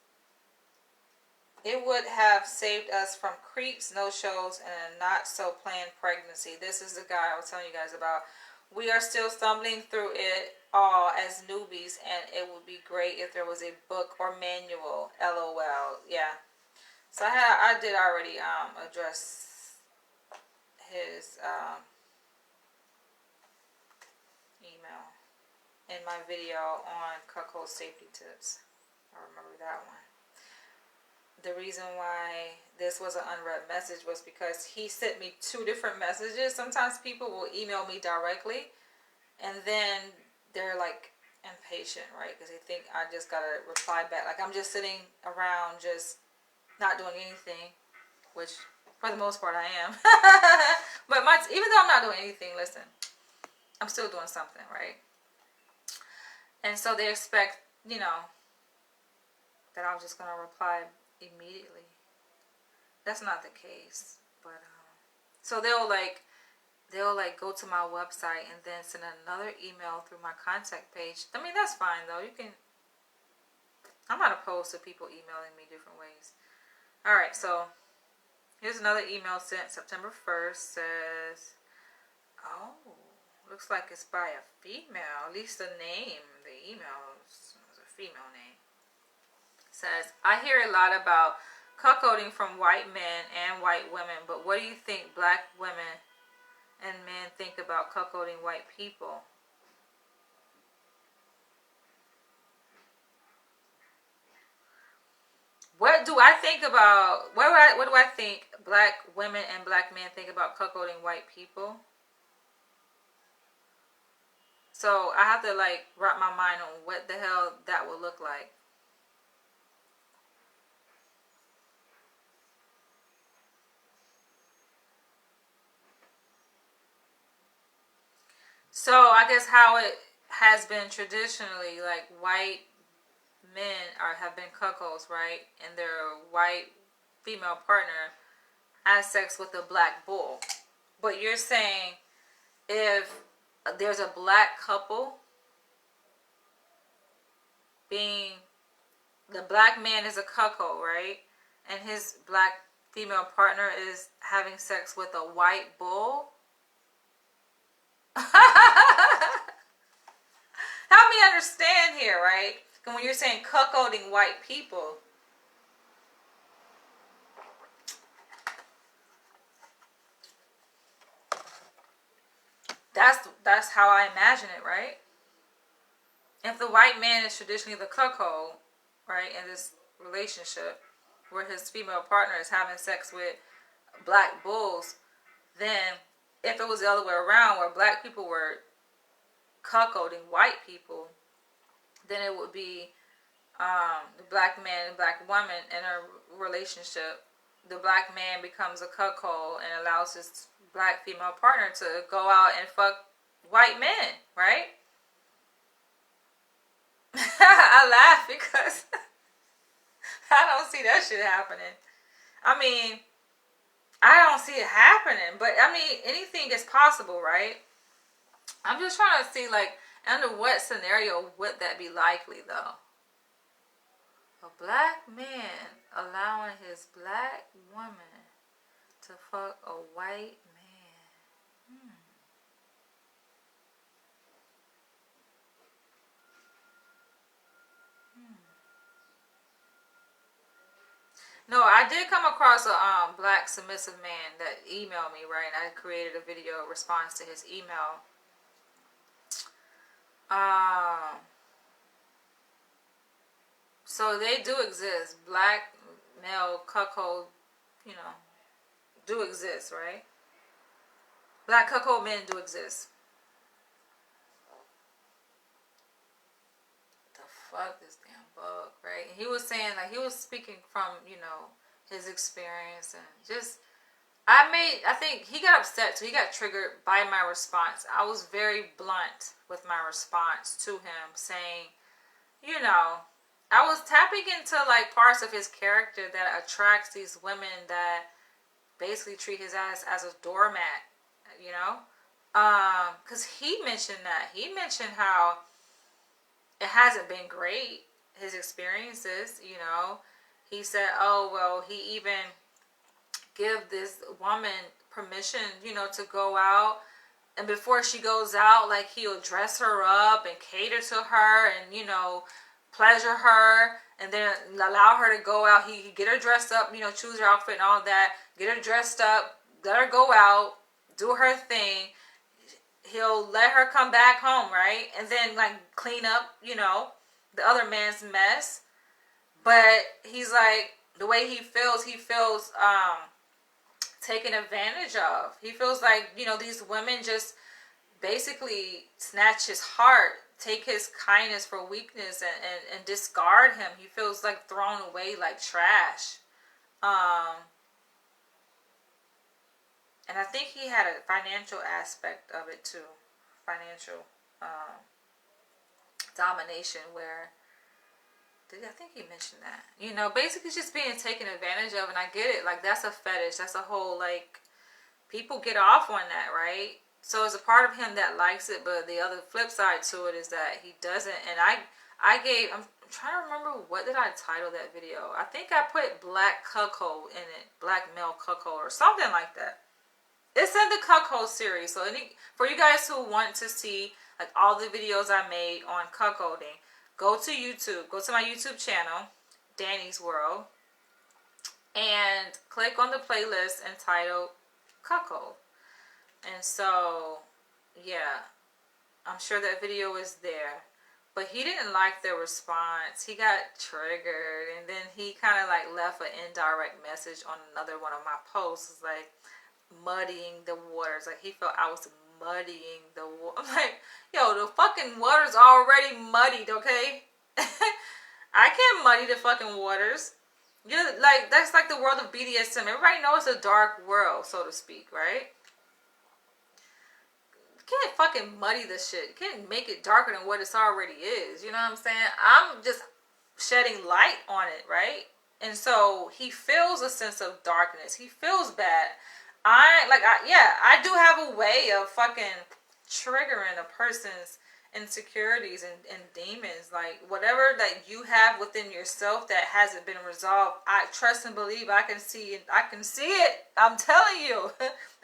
It would have saved us from creeps, no-shows, and a not-so-planned pregnancy. This is the guy I was telling you guys about. We are still stumbling through it all as newbies, and it would be great if there was a book or manual. LOL. Yeah. So I did already address his email in my video on cuckold safety tips. I remember that one. The reason why this was an unread message was because he sent me 2 different messages. Sometimes people will email me directly and then they're like impatient, right? Because they think I just gotta reply back. Like I'm just sitting around just not doing anything, which for the most part I am. But even though I'm not doing anything, listen, I'm still doing something, right? And so they expect, you know, that I'm just gonna reply immediately. That's not the case. But so they'll go to my website and then send another email through my contact page. I mean, that's fine though. I'm not opposed to people emailing me different ways. All right, so here's another email sent September 1st. Says, oh, looks like it's by a female. At least the name, the email is a female name. Says, I hear a lot about cuckolding from white men and white women, but what do you think black women and men think about cuckolding white people? What do I think about, what do I think black women and black men think about cuckolding white people? So I have to like wrap my mind on what the hell that would look like. So I guess how it has been traditionally, like white men have been cuckolds, right? And their white female partner has sex with a black bull. But you're saying if there's a black couple, being the black man is a cuckold, right? And his black female partner is having sex with a white bull. Help me understand here, right? When you're saying cuckolding white people, that's how I imagine it, right? If the white man is traditionally the cuckold, right, in this relationship where his female partner is having sex with black bulls, then if it was the other way around where black people were cuckolding white people, then it would be the black man and black woman in a relationship. The black man becomes a cuckold and allows his black female partner to go out and fuck white men, right? I laugh because I don't see that shit happening. I mean, I don't see it happening, but I mean, anything is possible, right? I'm just trying to see, like, under what scenario would that be likely, though? A black man allowing his black woman to fuck a white man. No, I did come across a black submissive man that emailed me, right? And I created a video response to his email. So they do exist. Black male cuckold, you know, do exist, right? Black cuckold men do exist. The fuck, this damn bug, right? And he was saying, like, he was speaking from, you know, his experience and just, I think he got upset too. He got triggered by my response. I was very blunt with my response to him, saying, you know, I was tapping into like parts of his character that attracts these women that basically treat his ass as a doormat, you know? Because he mentioned that. He mentioned how it hasn't been great, his experiences, you know? He said, oh, well, he even give this woman permission, you know, to go out. And before she goes out, like, he'll dress her up and cater to her and, you know, pleasure her, and then allow her to go out. He get her dressed up, you know, choose her outfit and all that, get her dressed up, let her go out, do her thing. He'll let her come back home, right? And then, like, clean up, you know, the other man's mess. But he's like, the way he feels taken advantage of. He feels like, you know, these women just basically snatch his heart, take his kindness for weakness, and discard him. He feels like thrown away like trash. And I think he had a financial aspect of it too. Financial domination, where I think he mentioned that. You know, basically just being taken advantage of, and I get it. Like, that's a fetish. That's a whole, like, people get off on that, right? So it's a part of him that likes it, but the other flip side to it is that he doesn't. And I'm trying to remember, what did I title that video? I think I put black cuckold in it, black male cuckold or something like that. It's in the cuckold series. So for you guys who want to see like all the videos I made on cuckolding, go to YouTube, go to my YouTube channel, Danny's World, and click on the playlist entitled Cuckold. And so, yeah, I'm sure that video is there. But he didn't like the response. He got triggered. And then he kind of like left an indirect message on another one of my posts. Like, muddying the waters. Like, he felt I was muddying the water. I'm like, yo, the fucking water's already muddied, okay? I can't muddy the fucking waters. You're like, that's like the world of BDSM. Everybody knows it's a dark world, so to speak, right? You can't fucking muddy the shit. You can't make it darker than what it already is. You know what I'm saying? I'm just shedding light on it, right? And so he feels a sense of darkness. He feels bad. I do have a way of fucking triggering a person's insecurities and demons. Like, whatever that you have within yourself that hasn't been resolved, I trust and believe I can see it. I can see it. I'm telling you.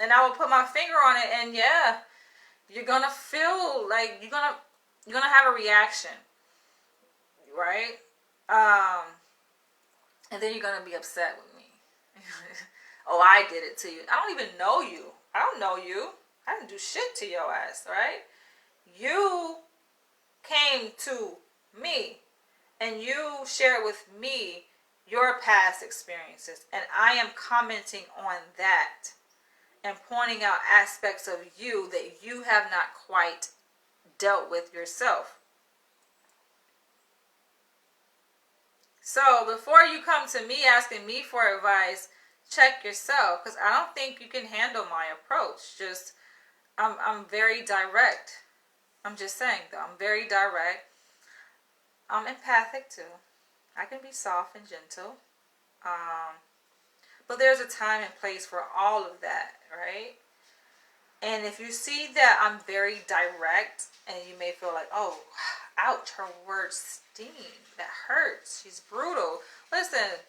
And I will put my finger on it, and yeah, you're gonna feel like you're gonna have a reaction, right? And then you're gonna be upset with me. Oh, I did it to you. I don't even know you. I don't know you. I didn't do shit to your ass, right? You came to me and you shared with me your past experiences, and I am commenting on that and pointing out aspects of you that you have not quite dealt with yourself. So before you come to me asking me for advice, check yourself, because I don't think you can handle my approach. Just, I'm very direct. I'm just saying, though, I'm very direct. I'm empathic too. I can be soft and gentle. But there's a time and place for all of that, right? And if you see that I'm very direct, and you may feel like, oh, ouch, her words sting. That hurts. She's brutal. Listen,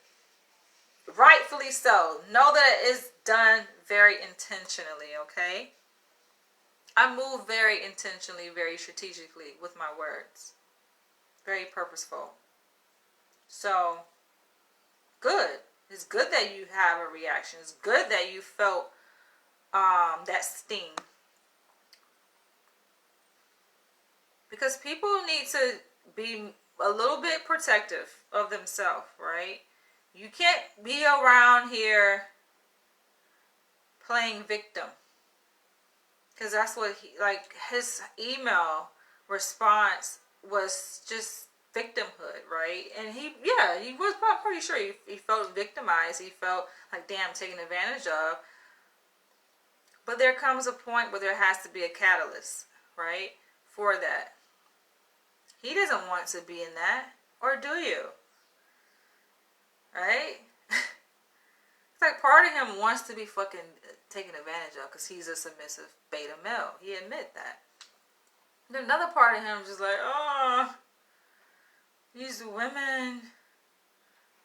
rightfully so. Know that it is done very intentionally, okay? I move very intentionally, very strategically with my words. Very purposeful. So, good. It's good that you have a reaction. It's good that you felt that sting. Because people need to be a little bit protective of themselves, right? You can't be around here playing victim. Because that's what his email response was just victimhood, right? And he was pretty sure he felt victimized. He felt like, damn, taken advantage of. But there comes a point where there has to be a catalyst, right, for that. He doesn't want to be in that, or do you? Right? It's like part of him wants to be fucking taken advantage of because he's a submissive beta male. He admit that. Then another part of him is just like, oh, these women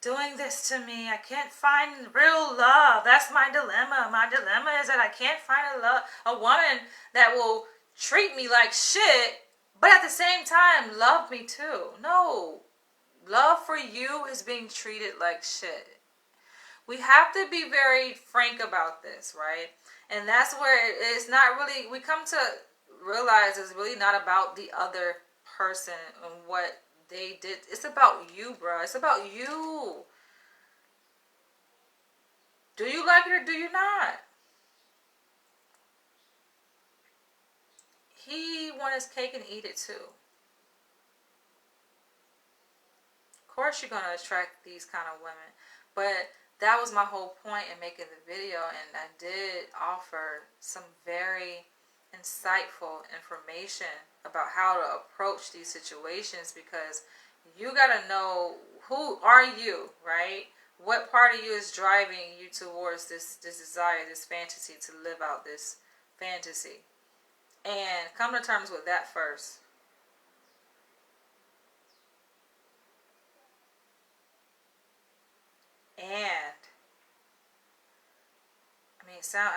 doing this to me. I can't find real love. That's my dilemma. My dilemma is that I can't find a woman that will treat me like shit, but at the same time love me too. No. Love for you is being treated like shit. We have to be very frank about this, right? And that's where it's not really, we come to realize it's really not about the other person and what they did. It's about you, bro. It's about you. Do you like it or do you not? He want his cake and eat it too. Of course you're going to attract these kind of women. But that was my whole point in making the video. And I did offer some very insightful information about how to approach these situations, because you got to know, who are you, right? What part of you is driving you towards this desire, this fantasy, to live out this fantasy? And come to terms with that first. And I may sound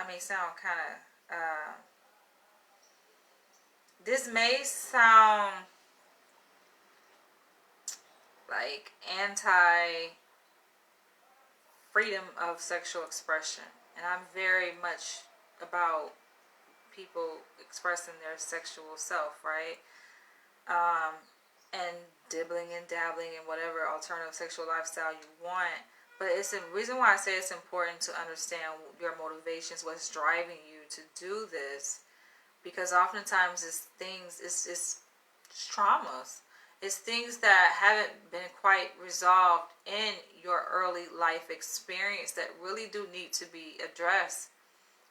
kind of this may sound like anti freedom of sexual expression, and I'm very much about people expressing their sexual self, right? And dibbling and dabbling in whatever alternative sexual lifestyle you want. But it's a reason why I say it's important to understand your motivations, what's driving you to do this, because oftentimes it's traumas. It's things that haven't been quite resolved in your early life experience that really do need to be addressed,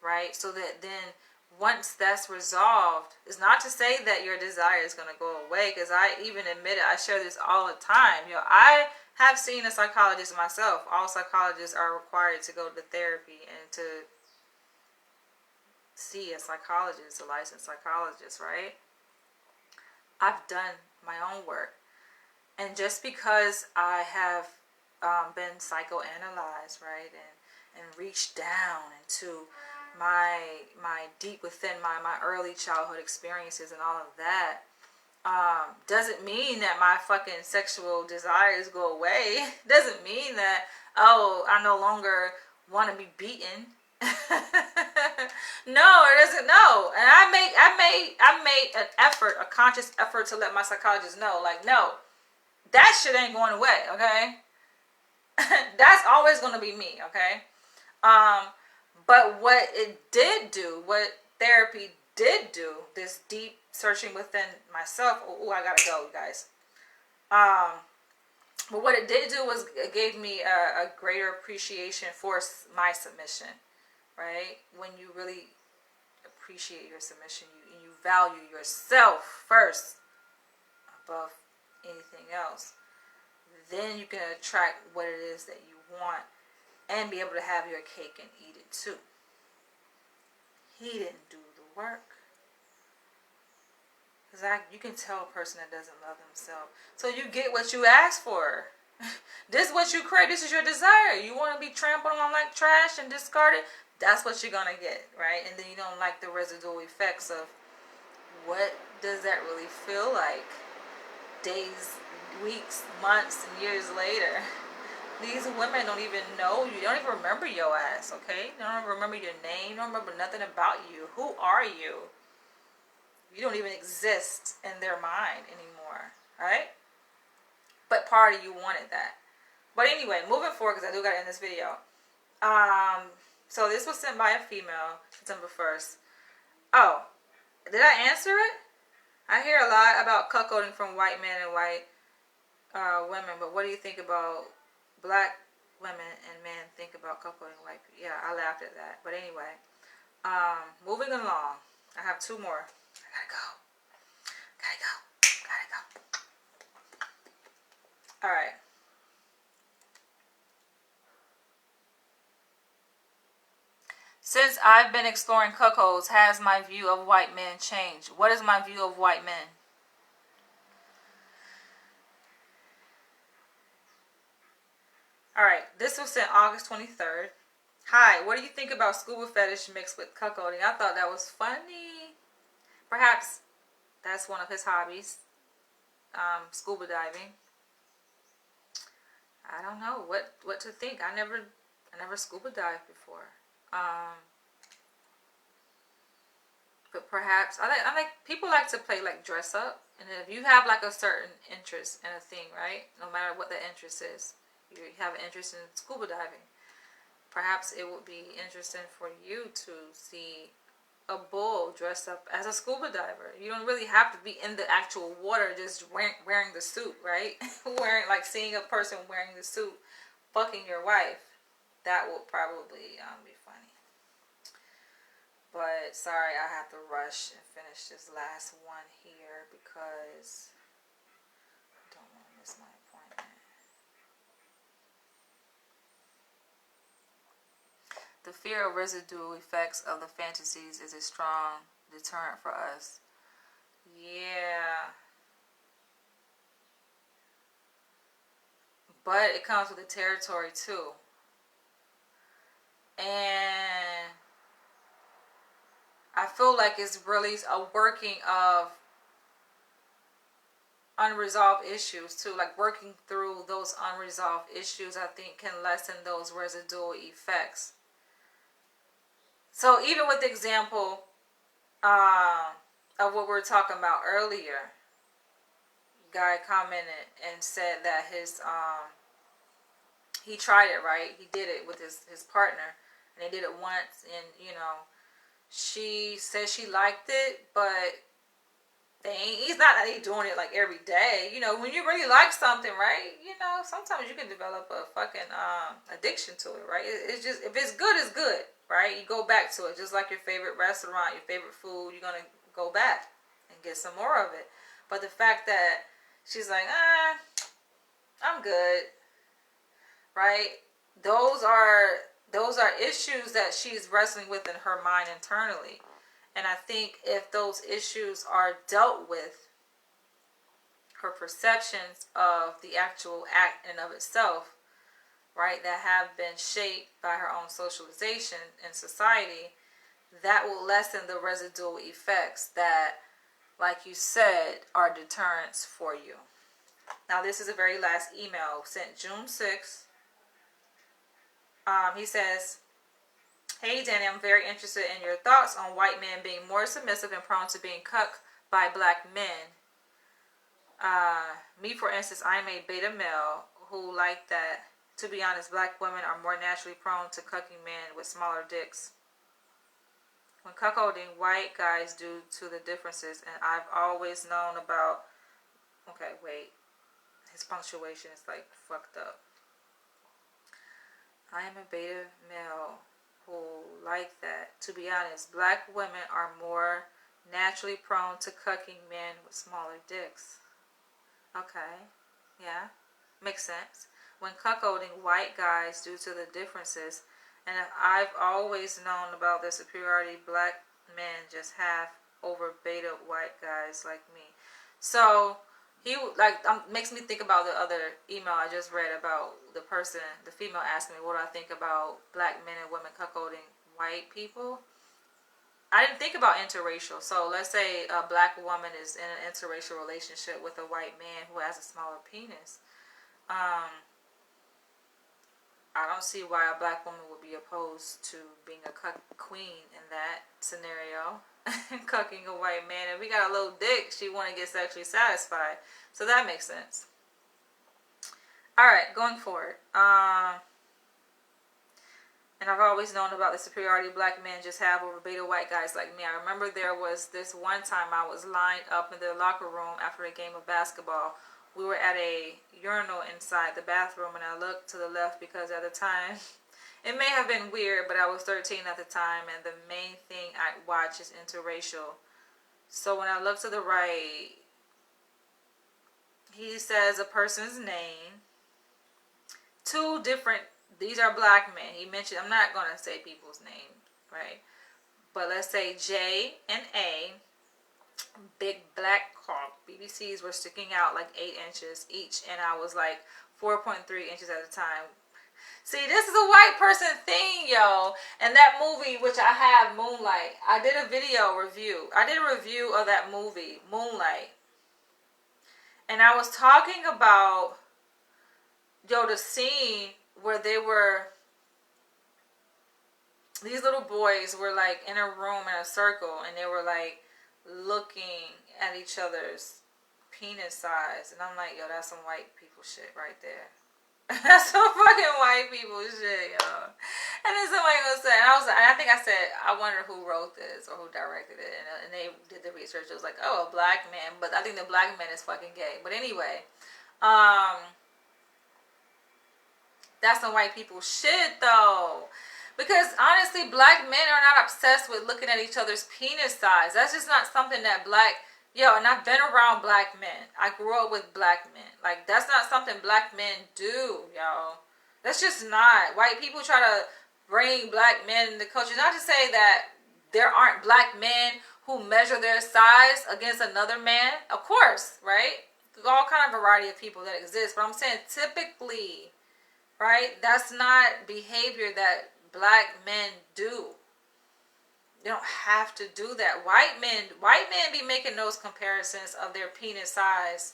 right? So that then once that's resolved, it's not to say that your desire is going to go away, because I even admit it, I share this all the time. I have seen a psychologist myself. All psychologists are required to go to therapy and to see a psychologist, a licensed psychologist, right? I've done my own work. And just because I have been psychoanalyzed, right, and reached down into my deep within my early childhood experiences and all of that, doesn't mean that my fucking sexual desires go away. Doesn't mean that, oh, I no longer want to be beaten. No, it doesn't. No. And I made an effort, a conscious effort, to let my psychologist know, like, no, that shit ain't going away, okay? That's always going to be me, okay? But what it did do, what therapy did do, this deep searching within myself. Oh, I gotta go, you guys. But what it did do was it gave me a greater appreciation for my submission, right? When you really appreciate your submission, you value yourself first above anything else, then you can attract what it is that you want and be able to have your cake and eat it too. He didn't do the work. Because you can tell a person that doesn't love themselves. So you get what you ask for. This is what you crave. This is your desire. You want to be trampled on like trash and discarded? That's what you're going to get, right? And then you don't like the residual effects of what does that really feel like days, weeks, months, and years later. These women don't even know you. They don't even remember your ass, okay? They don't remember your name. They don't remember nothing about you. Who are you? You don't even exist in their mind anymore, right? But part of you wanted that. But anyway, moving forward, because I do got to end this video. So this was sent by a female, September 1st. Oh, did I answer it? I hear a lot about cuckolding from white men and white women, but what do you think about black women and men think about cuckolding white people? Yeah, I laughed at that. But anyway, moving along. I have two more. I gotta go. All right. Since I've been exploring cuckolds, has my view of white men changed? What is my view of white men? All right. This was sent August 23rd. Hi, what do you think about scuba fetish mixed with cuckolding? I thought that was funny. Perhaps that's one of his hobbies, scuba diving. I don't know what to think. I never scuba dived before. But perhaps I like people like to play like dress up, and if you have like a certain interest in a thing, right? No matter what the interest is, you have an interest in scuba diving. Perhaps it would be interesting for you to see a bull dressed up as a scuba diver. You don't really have to be in the actual water just wearing the suit, right? Seeing a person wearing the suit fucking your wife. That will probably be funny. But sorry, I have to rush and finish this last one here because I don't want to miss my appointment. The fear of residual effects of the fantasies is a strong deterrent for us. Yeah. But it comes with the territory too. And I feel like it's really a working of unresolved issues too. Like working through those unresolved issues, I think, can lessen those residual effects. So even with the example of what we were talking about earlier, guy commented and said that he tried it, right? He did it with his partner, and they did it once, and she said she liked it, but he's not that he's doing it like every day. When you really like something, right? Sometimes you can develop a fucking addiction to it, right? It's just, if it's good, it's good, right? You go back to it, just like your favorite restaurant, your favorite food. You're gonna go back and get some more of it. But the fact that she's like, I'm good, right? Those are issues that she's wrestling with in her mind internally. And I think if those issues are dealt with, her perceptions of the actual act in and of itself, right, that have been shaped by her own socialization in society, that will lessen the residual effects that, like you said, are deterrents for you. Now, this is the very last email sent June 6th. He says, hey, Danny, I'm very interested in your thoughts on white men being more submissive and prone to being cucked by black men. Me, for instance, I'm a beta male who like that. To be honest, black women are more naturally prone to cucking men with smaller dicks. When cuckolding, white guys due to the differences, and I've always known about... Okay, wait. His punctuation is like fucked up. I am a beta male who like that. To be honest, black women are more naturally prone to cucking men with smaller dicks. Okay, yeah, makes sense. When cuckolding, white guys due to the differences, and I've always known about the superiority black men just have over beta white guys like me. So he makes me think about the other email I just read about the female asking me what do I think about black men and women cuckolding white people. I didn't think about interracial. So let's say a black woman is in an interracial relationship with a white man who has a smaller penis. I don't see why a black woman would be opposed to being a cuck queen in that scenario. Cucking a white man. If we got a little dick, she want to get sexually satisfied. So that makes sense. Alright, going forward. And I've always known about the superiority black men just have over beta white guys like me. I remember there was this one time I was lined up in the locker room after a game of basketball. We were at a urinal inside the bathroom, and I looked to the left because at the time, it may have been weird, but I was 13 at the time, and the main thing I watch is interracial. So when I look to the right, he says a person's name. Two different, these are black men. He mentioned, I'm not going to say people's names, right? But let's say J and A, big black cock. BBCs were sticking out like 8 inches each, and I was like 4.3 inches at a time. See, this is a white person thing, yo. And that movie, which I have, Moonlight, I did a video review. I did a review of that movie, Moonlight. And I was talking about, yo, the scene where they were, these little boys were like in a room in a circle, and they were like looking at each other's penis size. And I'm like, yo, that's some white people shit right there. That's some fucking white people shit, yo. And then somebody was saying, I think I said, I wonder who wrote this or who directed it. And they did the research. It was like, oh, a black man. But I think the black man is fucking gay. But anyway, that's some white people shit, though. Because honestly, black men are not obsessed with looking at each other's penis size. That's just not something that yo, and I've been around black men. I grew up with black men. Like, that's not something black men do, yo. That's just not. White people try to bring black men in the culture. Not to say that there aren't black men who measure their size against another man. Of course, right? There's all kind of variety of people that exist. But I'm saying typically, right, that's not behavior that black men do. They don't have to do that. White men be making those comparisons of their penis size.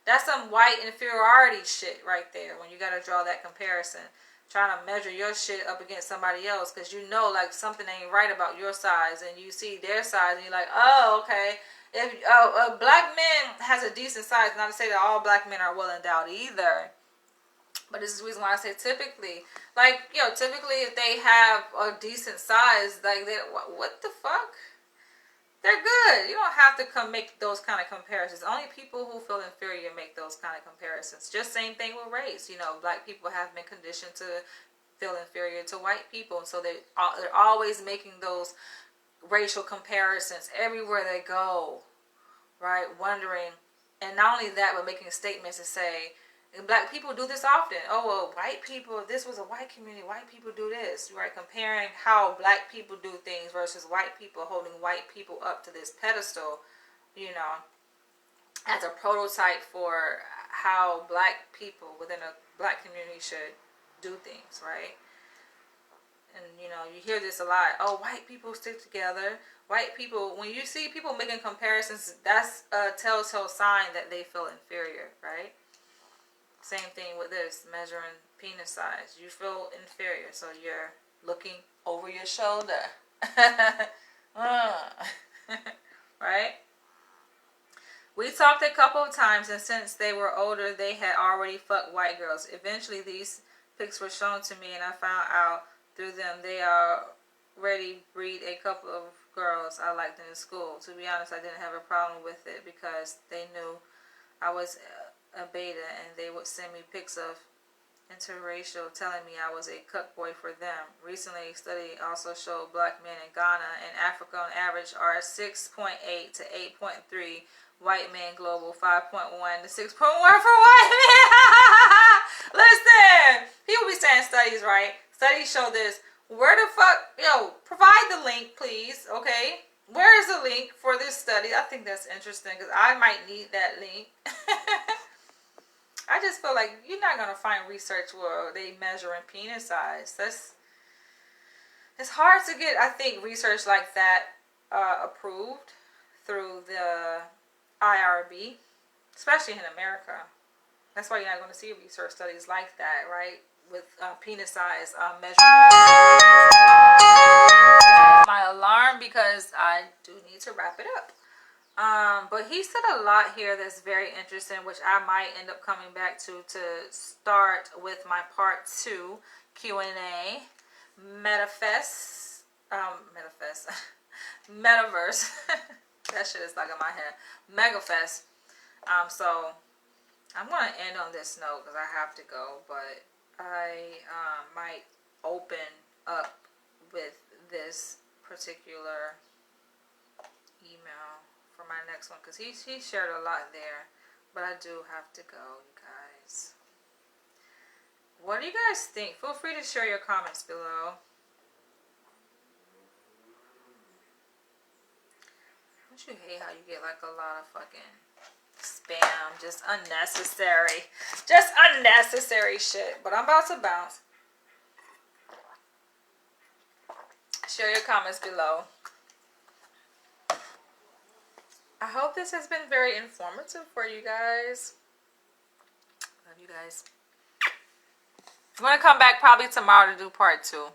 That's some white inferiority shit right there when you got to draw that comparison. Trying to measure your shit up against somebody else because you know like something ain't right about your size, and you see their size and you're like, oh, okay. If a black man has a decent size, not to say that all black men are well endowed either. But this is the reason why I say typically. Like, yo, typically if they have a decent size, like, what the fuck? They're good. You don't have to make those kind of comparisons. Only people who feel inferior make those kind of comparisons. Just same thing with race. You know, black people have been conditioned to feel inferior to white people. So they're always making those racial comparisons everywhere they go. Right? Wondering. And not only that, but making statements to say, and black people do this often. Oh, well, white people, if this was a white community, white people do this. Right? Comparing how black people do things versus white people, holding white people up to this pedestal, you know, as a prototype for how black people within a black community should do things, right? And, you know, you hear this a lot. Oh, white people stick together. White people, when you see people making comparisons, that's a telltale sign that they feel inferior, right? Same thing with this, measuring penis size. You feel inferior, so you're looking over your shoulder. Right? We talked a couple of times, and since they were older, they had already fucked white girls. Eventually, these pics were shown to me, and I found out through them they already breed a couple of girls I liked in school. To be honest, I didn't have a problem with it because they knew I was a beta, and they would send me pics of interracial telling me I was a cuck boy for them. Recently, a study also showed black men in Ghana and Africa on average are 6.8 to 8.3, white men global 5.1 to 6.1 for white men. Listen, people be saying studies, right? Studies show this. Where the fuck, yo, provide the link, please, okay? Where is the link for this study? I think that's interesting because I might need that link. I just feel like you're not going to find research where they measure in penis size. It's hard to get, I think, research like that approved through the IRB, especially in America. That's why you're not going to see research studies like that, right? With penis size measurement. My alarm, because I do need to wrap it up. But he said a lot here that's very interesting, which I might end up coming back to start with my part 2 Q&A Metafest. Metaverse. That shit is stuck in my head. Megafest. So I'm going to end on this note because I have to go, but I might open up with this particular email for my next one because he shared a lot there, but I do have to go, you guys. What do you guys think? Feel free to share your comments below. Don't you hate how you get like a lot of fucking spam, just unnecessary shit? But I'm about to bounce. Share your comments below. I hope this has been very informative for you guys. Love you guys. I'm going to come back probably tomorrow to do part 2.